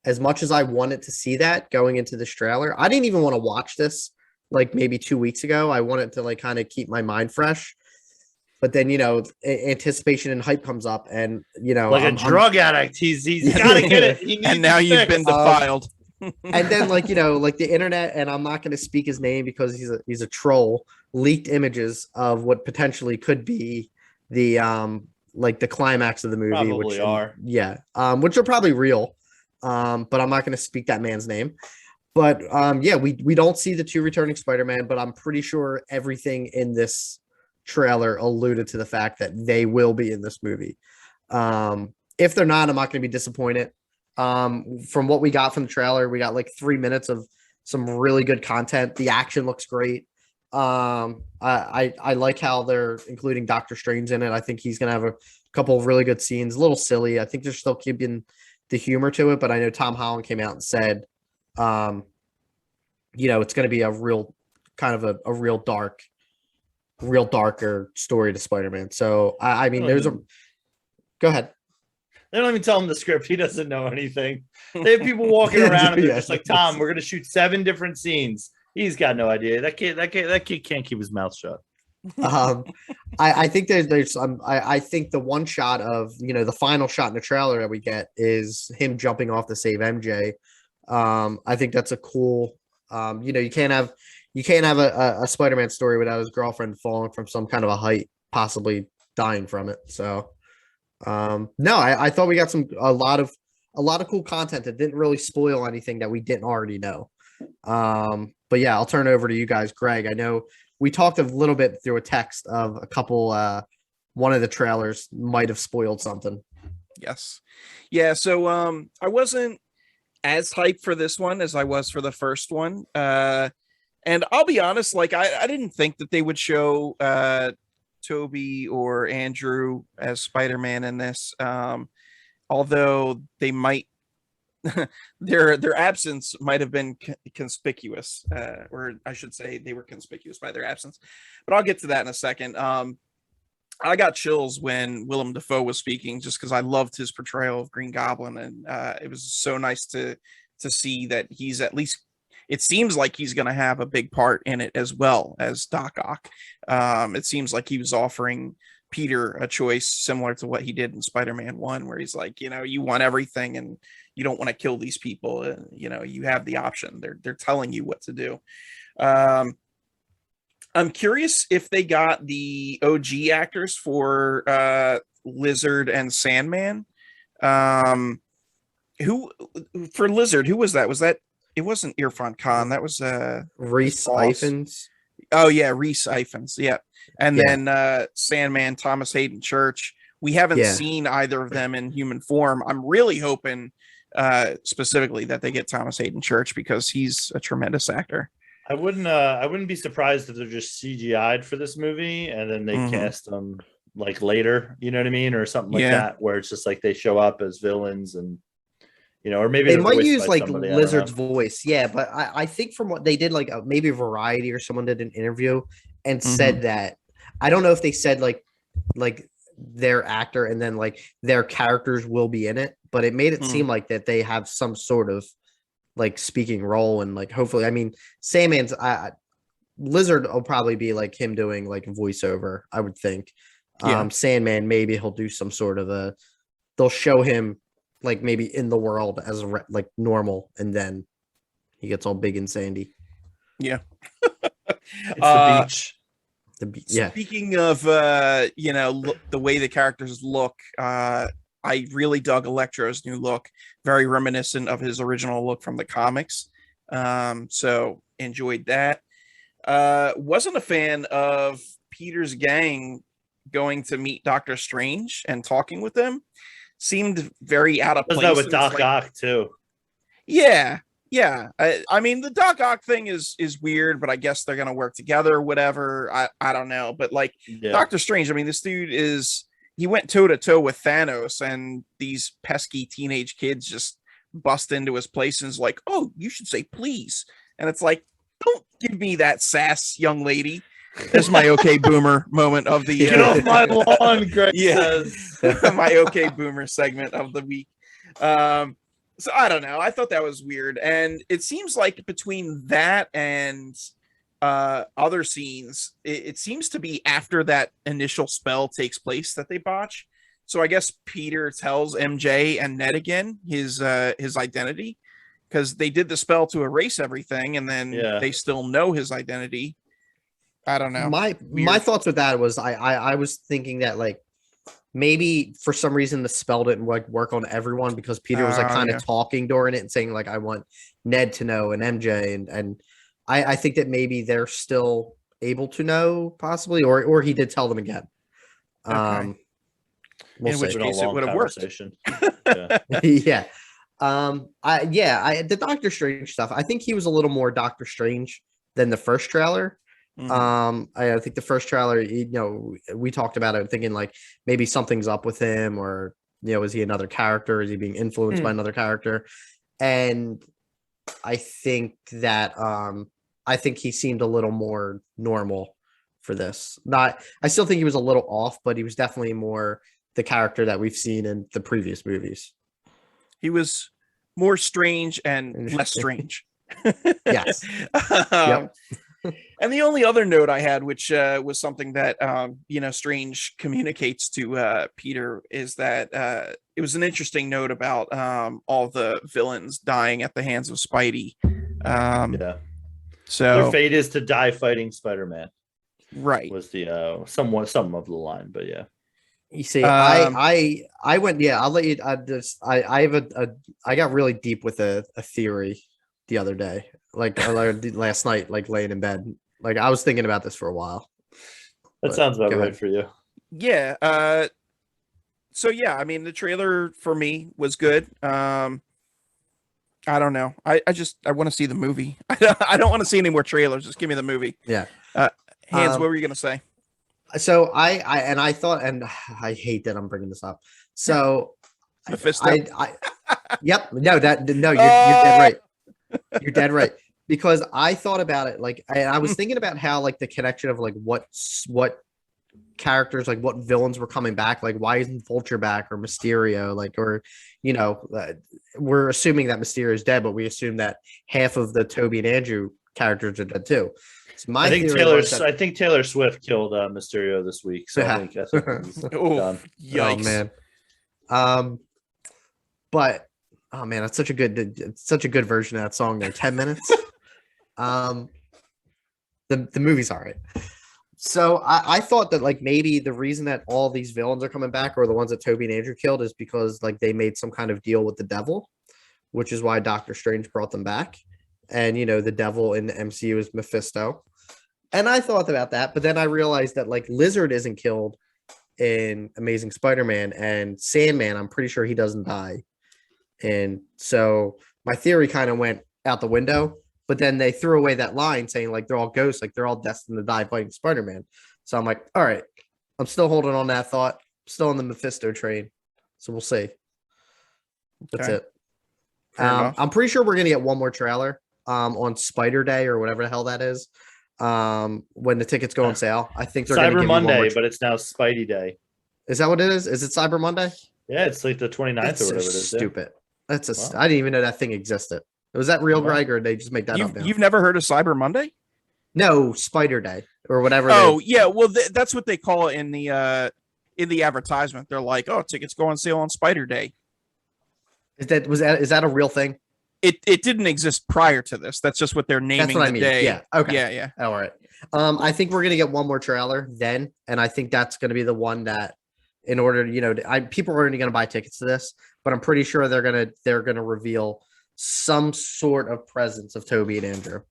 as much as I wanted to see that going into this trailer, I didn't even want to watch this, like, maybe 2 weeks ago. I wanted to, like, kind of keep my mind fresh. But then, anticipation and hype comes up, and, like a drug addict, he's got to get it. And now you've been defiled. And then, like, like the internet, and I'm not going to speak his name because he's a troll, leaked images of what potentially could be the like the climax of the movie, Probably which are probably real. But I'm not going to speak that man's name. But we don't see the 2 returning Spider-Man, but I'm pretty sure everything in this trailer alluded to the fact that they will be in this movie. If they're not, I'm not going to be disappointed. From what we got from the trailer, we got like 3 minutes of some really good content. The action looks great. I like how they're including Doctor Strange in it. I think he's going to have a couple of really good scenes. A little silly. I think they're still keeping the humor to it, but I know Tom Holland came out and said, it's going to be a real kind of a real darker story to Spider-Man. So I mean, go ahead. They don't even tell him the script. He doesn't know anything. They have people walking around and they're just like, Tom, we're going to shoot 7 different scenes. He's got no idea. That kid can't keep his mouth shut. I think there's I think the one shot of, the final shot in the trailer that we get is him jumping off to save MJ. I think that's a cool, you can't have a Spider-Man story without his girlfriend falling from some kind of a height, possibly dying from it. So, I thought we got a lot of cool content that didn't really spoil anything that we didn't already know. But yeah, I'll turn it over to you guys. Greg, I know we talked a little bit through a text of a couple, one of the trailers might have spoiled something. Yes. Yeah. So, I wasn't as hyped for this one as I was for the first one. And I'll be honest, like I didn't think that they would show Toby or Andrew as Spider-Man in this. Although they might their absence might have been conspicuous, or I should say they were conspicuous by their absence. But I'll get to that in a second. I got chills when Willem Dafoe was speaking, just because I loved his portrayal of Green Goblin, and it was so nice to see that he's at least. It seems like he's going to have a big part in it as well as Doc Ock. It seems like he was offering Peter a choice similar to what he did in Spider-Man 1, where he's like, you want everything and you don't want to kill these people. And, you have the option. They're telling you what to do. I'm curious if they got the OG actors for Lizard and Sandman. Who for Lizard? Who was that? Was that? It wasn't Irfan Khan. That was Rhys Ifans. Oh yeah, Rhys Ifans. Yeah, and then Sandman, Thomas Hayden Church. We haven't seen either of them in human form. I'm really hoping specifically that they get Thomas Hayden Church, because he's a tremendous actor. I wouldn't be surprised if they're just CGI'd for this movie and then they cast them like later, you know what I mean, or something like that, where it's just like they show up as villains and. Or maybe they might use like Lizard's voice. Yeah, but I think from what they did, like maybe Variety or someone did an interview and said that. I don't know if they said like their actor and then like their characters will be in it, but it made it seem like that they have some sort of like speaking role, and like hopefully, I mean, Sandman's Lizard will probably be like him doing like voiceover, I would think. Sandman, maybe he'll do some sort of they'll show him like maybe in the world as like normal, and then he gets all big and sandy. Yeah. It's the beach. Speaking of the way the characters look, I really dug Electro's new look, very reminiscent of his original look from the comics. So enjoyed that. Wasn't a fan of Peter's gang going to meet Doctor Strange and talking with them. Seemed very out of place. That with Doc Ock too. Yeah. I mean, the Doc Ock thing is weird, but I guess they're gonna work together or whatever. I don't know, but like Doctor Strange, I mean, this dude he went toe to toe with Thanos, and these pesky teenage kids just bust into his place and is like, "Oh, you should say please," and it's like, don't give me that sass, young lady. There's my okay boomer moment of the get off my lawn, Greg says. My okay boomer segment of the week. So I don't know. I thought that was weird, and it seems like between that and other scenes, it seems to be after that initial spell takes place that they botch. So I guess Peter tells MJ and Ned again his identity, because they did the spell to erase everything, and then they still know his identity. I don't know. My thoughts with that was I was thinking that like maybe for some reason the spell didn't like work on everyone, because Peter was like kind of talking during it and saying like, I want Ned to know and MJ and I think that maybe they're still able to know possibly, or he did tell them again. Okay. In which case it would have worked. The Doctor Strange stuff, I think he was a little more Doctor Strange than the first trailer. I think the first trailer, we talked about it thinking like maybe something's up with him, or is he another character? Is he being influenced by another character? And I think that I think he seemed a little more normal for this. I still think he was a little off, but he was definitely more the character that we've seen in the previous movies. He was more strange and less strange. Yes. Yep. And the only other note I had, which was something that Strange communicates to Peter, is that it was an interesting note about all the villains dying at the hands of Spidey. So their fate is to die fighting Spider-Man. Right. Was the some of the line, but yeah. You see, I went. Yeah, I'll let you. I got really deep with a theory the other day, like last night, like laying in bed. Like I was thinking about this for a while. That sounds about right for you. Yeah. So yeah, I mean, the trailer for me was good. I don't know. I want to see the movie. I don't want to see any more trailers. Just give me the movie. Yeah. Hans, what were you gonna say? So I thought, and I hate that I'm bringing this up. So Mephisto. Yep. No, you're dead right. You're dead right. Because I thought about it, like I was thinking about how like the connection of like what characters, like what villains were coming back, like why isn't Vulture back or Mysterio, like, or we're assuming that Mysterio is dead, but we assume that half of the Toby and Andrew characters are dead too. So I think Taylor Swift killed Mysterio this week, so I think he's done. Yikes. Oh man. But oh man, it's such a good version of that song there. 10 minutes. The movie's all right. So I thought that like maybe the reason that all these villains are coming back, or the ones that Toby and Andrew killed, is because like they made some kind of deal with the devil, which is why Doctor Strange brought them back. And the devil in the MCU is Mephisto. And I thought about that, but then I realized that like Lizard isn't killed in Amazing Spider-Man, and Sandman, I'm pretty sure he doesn't die. And so my theory kind of went out the window, but then they threw away that line saying like they're all ghosts, like they're all destined to die fighting Spider-Man. So I'm like, all right, I'm still holding on that thought, still on the Mephisto train. So we'll see. That's it. I'm pretty sure we're going to get one more trailer on Spider Day or whatever the hell that is. When the tickets go on sale, I think they're Cyber Monday, but it's now Spidey Day. Is that what it is? Is it Cyber Monday? Yeah, it's like the 29th That's or whatever so it is. Stupid. That's I didn't even know that thing existed. Was that real, Greg, or did they just make that up now? You've never heard of Cyber Monday? No, Spider Day or whatever. Oh yeah, well that's what they call it in the advertisement. They're like, oh, tickets go on sale on Spider Day. Is that a real thing? It didn't exist prior to this. That's just what they're naming. That's what I mean. Day. Yeah. Okay. Yeah. All right. I think we're gonna get one more trailer then, and I think that's gonna be the one that, in order, people are only gonna buy tickets to this, but I'm pretty sure they're gonna reveal some sort of presence of Toby and Andrew.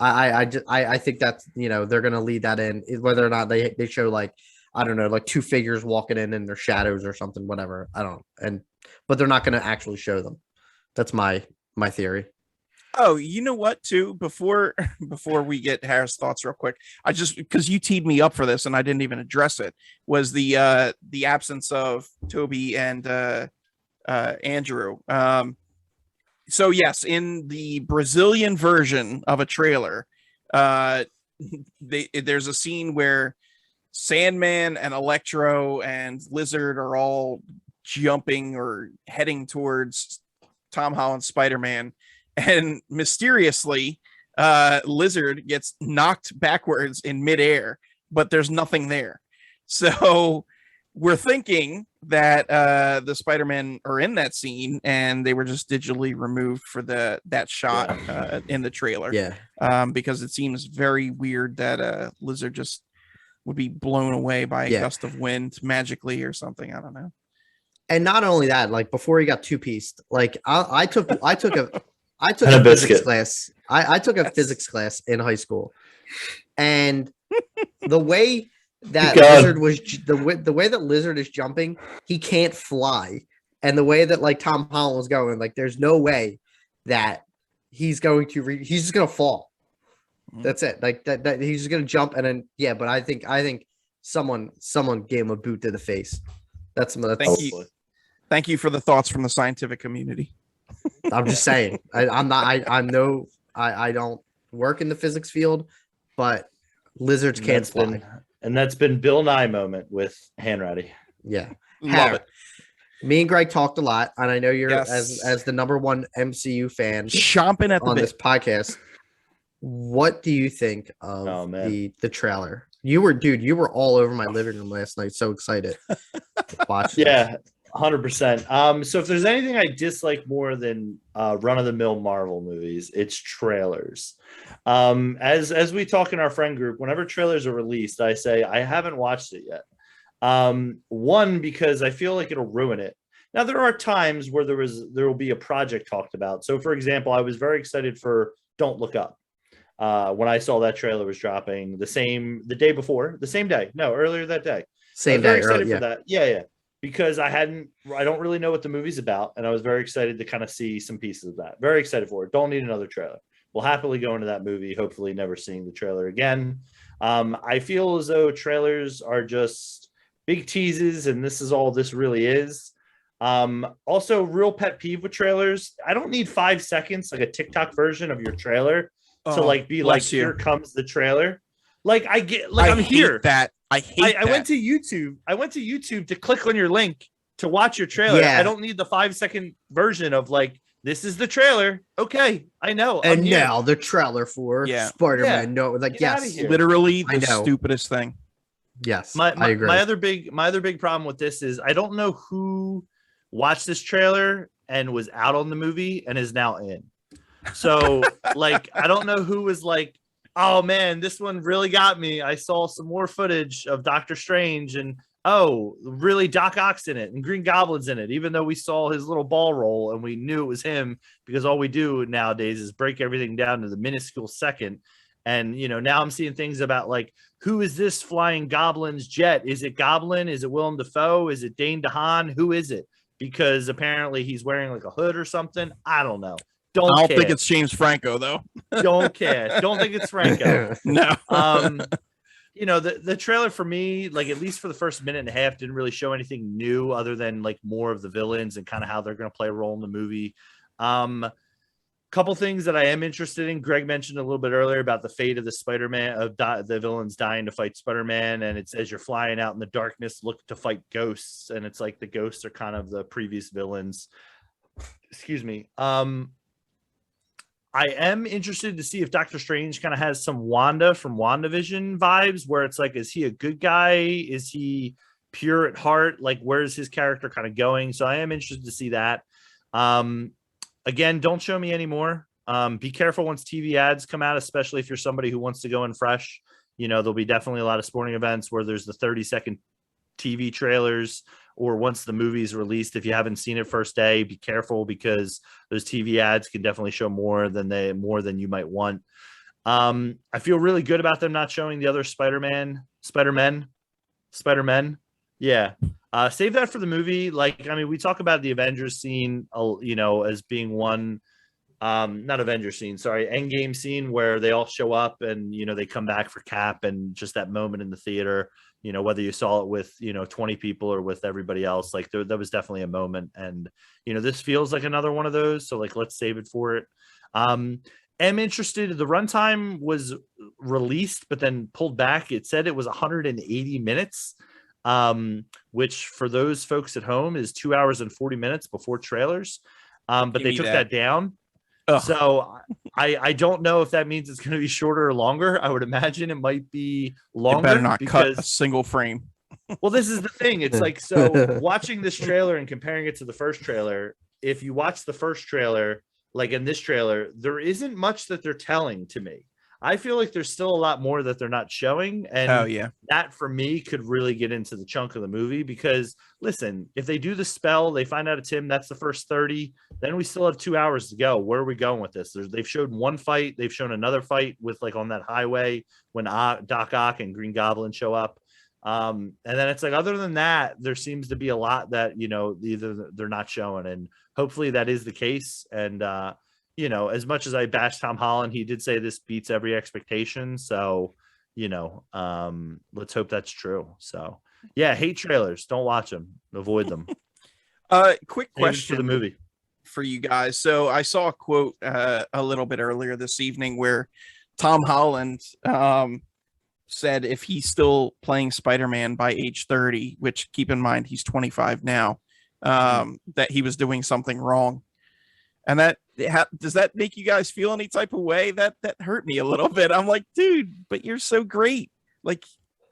I think that's they're gonna lead that in, whether or not they show like, I don't know, like two figures walking in their shadows or something, whatever. I don't know. But they're not gonna actually show them. That's my theory. Oh, you know what? Too before we get Harris' thoughts real quick, I just, because you teed me up for this and I didn't even address it, was the absence of Toby and Andrew. So yes, in the Brazilian version of a trailer, there's a scene where Sandman and Electro and Lizard are all jumping or heading towards Tom Holland's Spider-Man, and mysteriously Lizard gets knocked backwards in midair, but there's nothing there. So we're thinking that the Spider-Man are in that scene and they were just digitally removed for that shot in the trailer. Yeah. Because it seems very weird that Lizard just would be blown away by a gust of wind magically or something. I don't know. And not only that, like before he got two-pieced, like I took a physics class. I took a physics class in high school, and the way that the way that Lizard is jumping, he can't fly, and the way that like Tom Holland was going, like there's no way that he's going to he's just gonna fall. That's it. Like that he's just gonna jump and then but I think someone gave him a boot to the face. That's Thank you for the thoughts from the scientific community. I'm just saying. I don't work in the physics field, but lizards can't fly. And that's been Bill Nye moment with Hanratty. Yeah. Love it. Me and Greg talked a lot, and I know you're as the number one MCU fan chomping at the bit this podcast. What do you think of the trailer? You were all over my living room last night, so excited to watch. Yeah. 100%. So if there's anything I dislike more than run-of-the-mill Marvel movies, it's trailers. As we talk in our friend group, whenever trailers are released, I say I haven't watched it yet. One, because I feel like it'll ruin it. Now there are times where there will be a project talked about. So for example, I was very excited for Don't Look Up. When I saw that trailer was dropping earlier that day. Same day. Very excited for that. Yeah. because I don't really know what the movie's about, and I was very excited to kind of see some pieces of that. Very excited for it. Don't need another trailer. We'll happily go into that movie, hopefully never seeing the trailer again. I feel as though trailers are just big teases, and this is all this really is. Also, real pet peeve with trailers. I don't need 5 seconds, like a TikTok version of your trailer, to like be like, here comes the trailer. Like I get, like I'm here. That I hate. I went to YouTube. I went to YouTube to click on your link to watch your trailer. Yeah. I don't need the 5-second version of like, this is the trailer. Okay, I know. And now the trailer for Spider-Man. Yeah. No, like, yes, literally the stupidest thing. Yes, I agree. My other big problem with this is I don't know who watched this trailer and was out on the movie and is now in. So like, I don't know who was like, oh man, this one really got me. I saw some more footage of Doctor Strange and really Doc Ock's in it and Green Goblin's in it, even though we saw his little ball roll and we knew it was him, because all we do nowadays is break everything down to the minuscule second. And, you know, now I'm seeing things about like, who is this flying Goblin's jet? Is it Goblin? Is it Willem Dafoe? Is it Dane DeHaan? Who is it? Because apparently he's wearing like a hood or something. I don't know. I don't think it's James Franco though. Don't care. Don't think it's Franco. No. You know, the trailer for me, like at least for the first minute and a half, didn't really show anything new other than like more of the villains and kind of how they're going to play a role in the movie. Couple things that I am interested in. Greg mentioned a little bit earlier about the fate of the Spider-Man, of the villains dying to fight Spider-Man, and it says you're flying out in the darkness, look to fight ghosts, and it's like the ghosts are kind of the previous villains. Excuse me. I am interested to see if Doctor Strange kind of has some Wanda from WandaVision vibes, where it's like, is he a good guy? Is he pure at heart? Like, where's his character kind of going? So I am interested to see that. Again, don't show me anymore. Be careful once TV ads come out, especially if you're somebody who wants to go in fresh. You know, there'll be definitely a lot of sporting events where there's the 30-second TV trailers, or once the movie is released, if you haven't seen it first day, be careful, because those TV ads can definitely show more than you might want. I feel really good about them not showing the other Spider-Men. Yeah. Save that for the movie. Like, I mean, we talk about the Avengers scene, you know, as being one, not Avengers scene, sorry, Endgame scene, where they all show up and, you know, they come back for Cap, and just that moment in the theater, you know, whether you saw it with, you know, 20 people or with everybody else, like there was definitely a moment. And, you know, this feels like another one of those. So like, let's save it for it. Am interested. The runtime was released, but then pulled back. It said it was 180 minutes, which for those folks at home is 2 hours and 40 minutes before trailers. But they took that down. Ugh. So I don't know if that means it's going to be shorter or longer. I would imagine it might be longer. It better not cut a single frame. Well, this is the thing. It's like, so watching this trailer and comparing it to the first trailer, if you watch the first trailer, like in this trailer, there isn't much that they're telling to me. I feel like there's still a lot more that they're not showing. And that for me could really get into the chunk of the movie, because listen, if they do the spell, they find out it's him, that's the first 30, then we still have 2 hours to go. Where are we going with this? They've showed one fight. They've shown another fight with like on that highway when Doc Ock and Green Goblin show up. And then it's like, other than that, there seems to be a lot that, you know, either they're not showing, and hopefully that is the case. And, you know, as much as I bash Tom Holland, he did say this beats every expectation. So, you know, let's hope that's true. So, yeah, hate trailers. Don't watch them. Avoid them. Quick question for the movie for you guys. So I saw a quote a little bit earlier this evening where Tom Holland said if he's still playing Spider-Man by age 30, which keep in mind he's 25 now, that he was doing something wrong. And that does that make you guys feel any type of way? That hurt me a little bit. I'm like, dude, but you're so great. Like,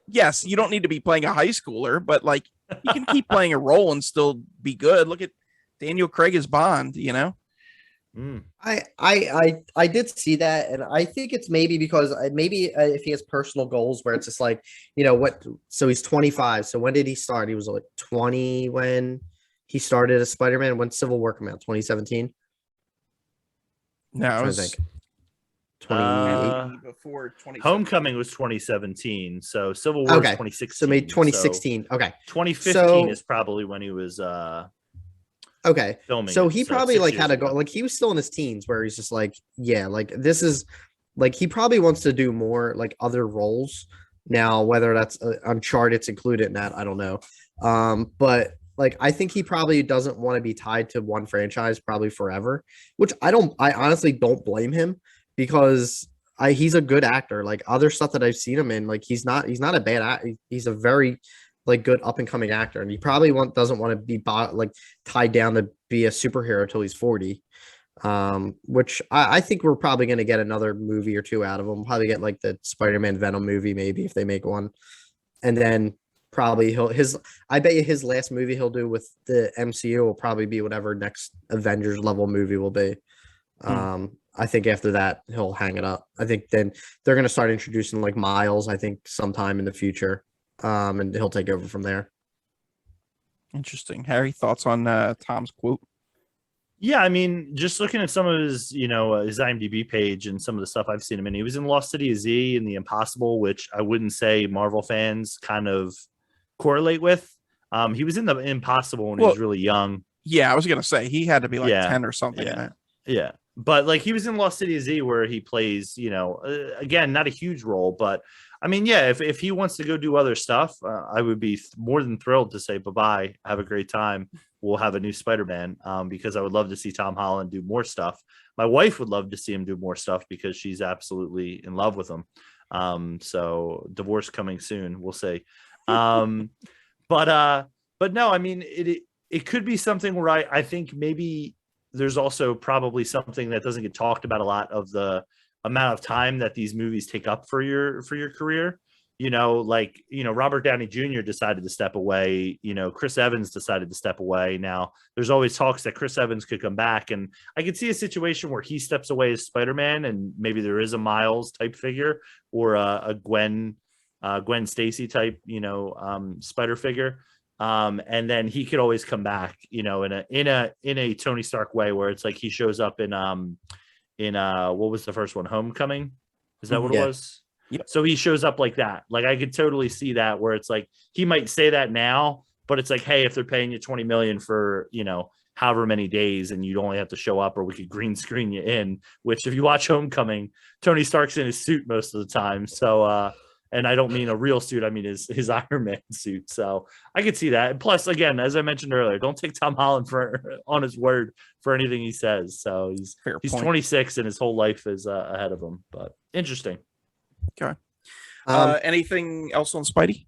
yes, you don't need to be playing a high schooler, but like you can keep playing a role and still be good. Look at Daniel Craig as Bond, you know? I did see that, and I think it's maybe because if he has personal goals where it's just like, you know what, so he's 25. So when did he start? He was like 20 when he started as Spider-Man. When Civil War came out, 2017. No, 28. Before 2017. Homecoming was 2017, so Civil War is Okay. 2016. So maybe 2016. Okay. 2015 So is probably when he was okay. filming. So it, he so probably 6 like years had to ago. go like he was still in his teens where he's just like, yeah, like this is like he probably wants to do more like other roles. Now, whether that's Uncharted's included in that, I don't know. But like I think he probably doesn't want to be tied to one franchise probably forever, which I honestly don't blame him because he's a good actor. Like other stuff that I've seen him in, like he's not a bad actor. He's a very like good up and coming actor, and he probably doesn't want to be like tied down to be a superhero till he's 40. Which I think we're probably going to get another movie or two out of him. Probably get like the Spider-Man Venom movie, maybe if they make one, and then probably I bet you his last movie he'll do with the MCU will probably be whatever next Avengers level movie will be. I think after that he'll hang it up. I think then they're going to start introducing like Miles, I think sometime in the future. And he'll take over from there. Interesting. Harry, thoughts on Tom's quote? Yeah, I mean, just looking at some of his, his IMDb page and some of the stuff I've seen him in, he was in Lost City of Z and The Impossible, which I wouldn't say Marvel fans kind of correlate with. He was in The Impossible when he was really young. Yeah, I was gonna say he had to be like 10 or something. Yeah. But like he was in Lost City of Z where he plays, again, not a huge role, but I mean, yeah, if he wants to go do other stuff, I would be more than thrilled to say bye-bye. Have a great time. We'll have a new Spider-Man because I would love to see Tom Holland do more stuff. My wife would love to see him do more stuff because she's absolutely in love with him. So divorce coming soon. We'll see. But no, I mean, it could be something where I think maybe there's also probably something that doesn't get talked about a lot of the amount of time that these movies take up for your career. Robert Downey Jr. decided to step away. Chris Evans decided to step away. Now there's always talks that Chris Evans could come back, and I could see a situation where he steps away as Spider-Man, and maybe there is a Miles type figure or a Gwen Stacy type, Spider figure. And then he could always come back, in a Tony Stark way where it's like he shows up in what was the first one? Homecoming? Is that what it was? Yep. So he shows up like that. Like I could totally see that where it's like he might say that now, but it's like, hey, if they're paying you $20 million for, however many days and you'd only have to show up, or we could green screen you in, which if you watch Homecoming, Tony Stark's in his suit most of the time. So and I don't mean a real suit, I mean his Iron Man suit. So I could see that. And plus, again, as I mentioned earlier, don't take Tom Holland on his word for anything he says. So he's 26 and his whole life is ahead of him. But interesting. Okay. Anything else on Spidey?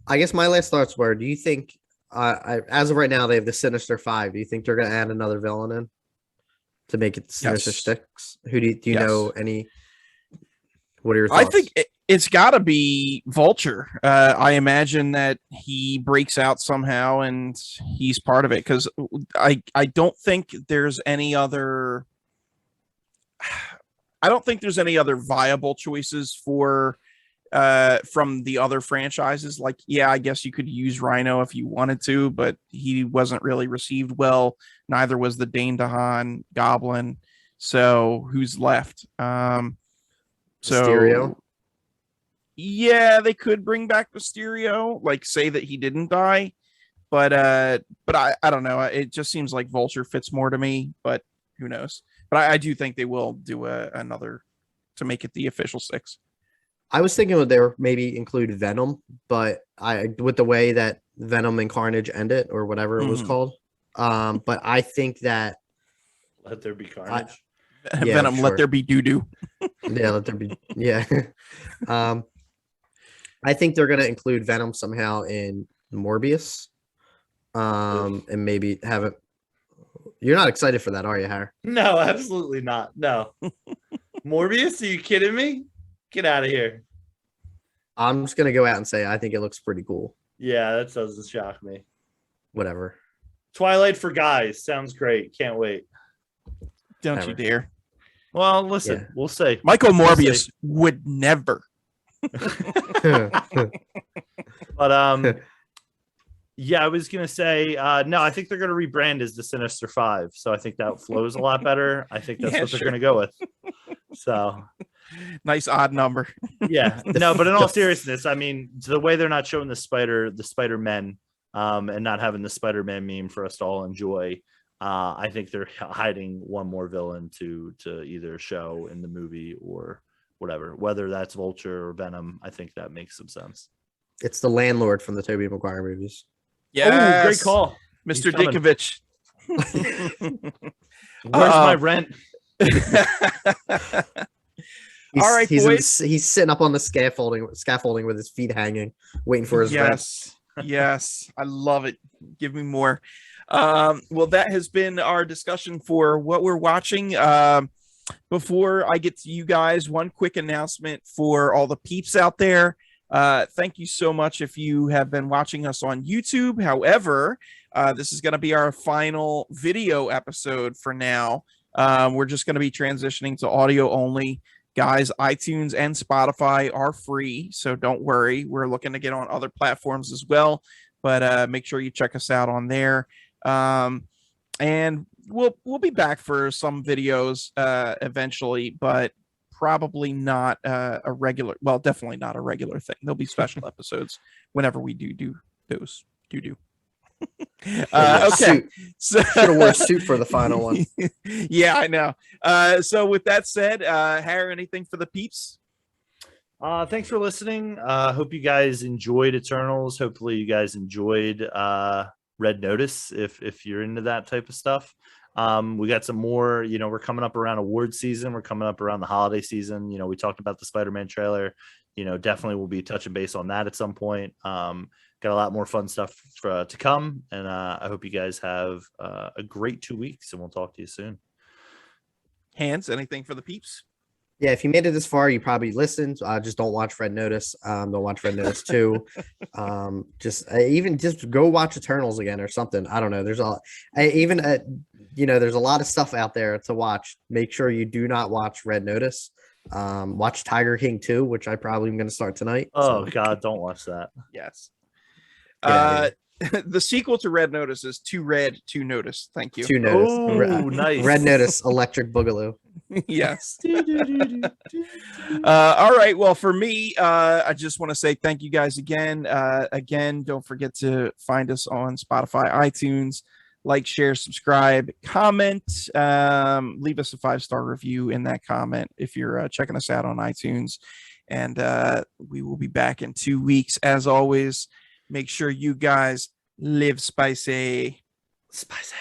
I guess my last thoughts were: do you think, as of right now, they have the Sinister Five? Do you think they're going to add another villain in to make it Sinister Six? Who do you know? Any? What are your thoughts? I think it's got to be Vulture. I imagine that he breaks out somehow and he's part of it, because I don't think there's any other. I don't think there's any other viable choices for from the other franchises. Like, yeah, I guess you could use Rhino if you wanted to, but he wasn't really received well. Neither was the Dane DeHaan Goblin. So who's left? Mysterio. Yeah, they could bring back Mysterio, like say that he didn't die, but I don't know. It just seems like Vulture fits more to me, but who knows? But I do think they will do another to make it the official 6. I was thinking they were maybe include Venom, but with the way that Venom and Carnage ended or whatever it was called. But I think that Let There Be Carnage. Venom, sure. Let there be doo-doo. Yeah, let there be. Yeah. I think they're gonna include Venom somehow in Morbius. And maybe have it. You're not excited for that, are you, Harry? No, absolutely not. No. Morbius? Are you kidding me? Get out of here. I'm just gonna go out and say I think it looks pretty cool. Yeah, that doesn't shock me. Whatever. Twilight for guys. Sounds great. Can't wait. Don't you dare. Well, listen, we'll see. Michael Morbius would never. But yeah, I was gonna say no, I think they're gonna rebrand as the Sinister Five. So I think that flows a lot better. I think that's what they're gonna go with. So Nice odd number. Yeah, no, but in all seriousness, I mean, the way they're not showing the Spider-Men, and not having the Spider-Man meme for us to all enjoy, I think they're hiding one more villain to either show in the movie or whatever, whether that's Vulture or Venom. I think that makes some sense. It's the landlord from the Tobey Maguire movies. Yeah, great call, Mr. Dinkovich. Where's my rent? All right, boys. He's sitting up on the scaffolding with his feet hanging, waiting for his rent. Yes, I love it. Give me more. Well, that has been our discussion for what we're watching. Before I get to you guys, one quick announcement for all the peeps out there. Thank you so much if you have been watching us on YouTube. However, this is going to be our final video episode for now. We're just going to be transitioning to audio only. Guys, iTunes and Spotify are free, so don't worry. We're looking to get on other platforms as well, but make sure you check us out on there. And we'll be back for some videos eventually, but probably not a regular. Well, definitely not a regular thing. There'll be special episodes whenever we do those. Okay, so should have wore a suit for the final one. Yeah, I know. So with that said, Harry, anything for the peeps? Thanks for listening. Hope you guys enjoyed Eternals. Hopefully you guys enjoyed Red Notice if you're into that type of stuff. We got some more, we're coming up around award season. We're coming up around the holiday season. We talked about the Spider-Man trailer. Definitely we'll be touching base on that at some point. Got a lot more fun stuff to come. And I hope you guys have a great 2 weeks, and we'll talk to you soon. Hans, anything for the peeps? Yeah, if you made it this far, you probably listened. Just don't watch Red Notice. Don't watch Red Notice 2. Just go watch Eternals again or something. I don't know. There's there's a lot of stuff out there to watch. Make sure you do not watch Red Notice. Watch Tiger King 2, which I probably am going to start tonight. Oh, God, don't watch that. Yes. The sequel to Red Notice is Too Red, Too Notice. Thank you. Too Notice. Nice. Red Notice, Electric Boogaloo. Yes. All right. Well, for me, I just want to say thank you guys again. Don't forget to find us on Spotify, iTunes. Like, share, subscribe, comment. Leave us a 5-star review in that comment if you're checking us out on iTunes. And we will be back in 2 weeks. As always, make sure you guys live spicy. Spicy.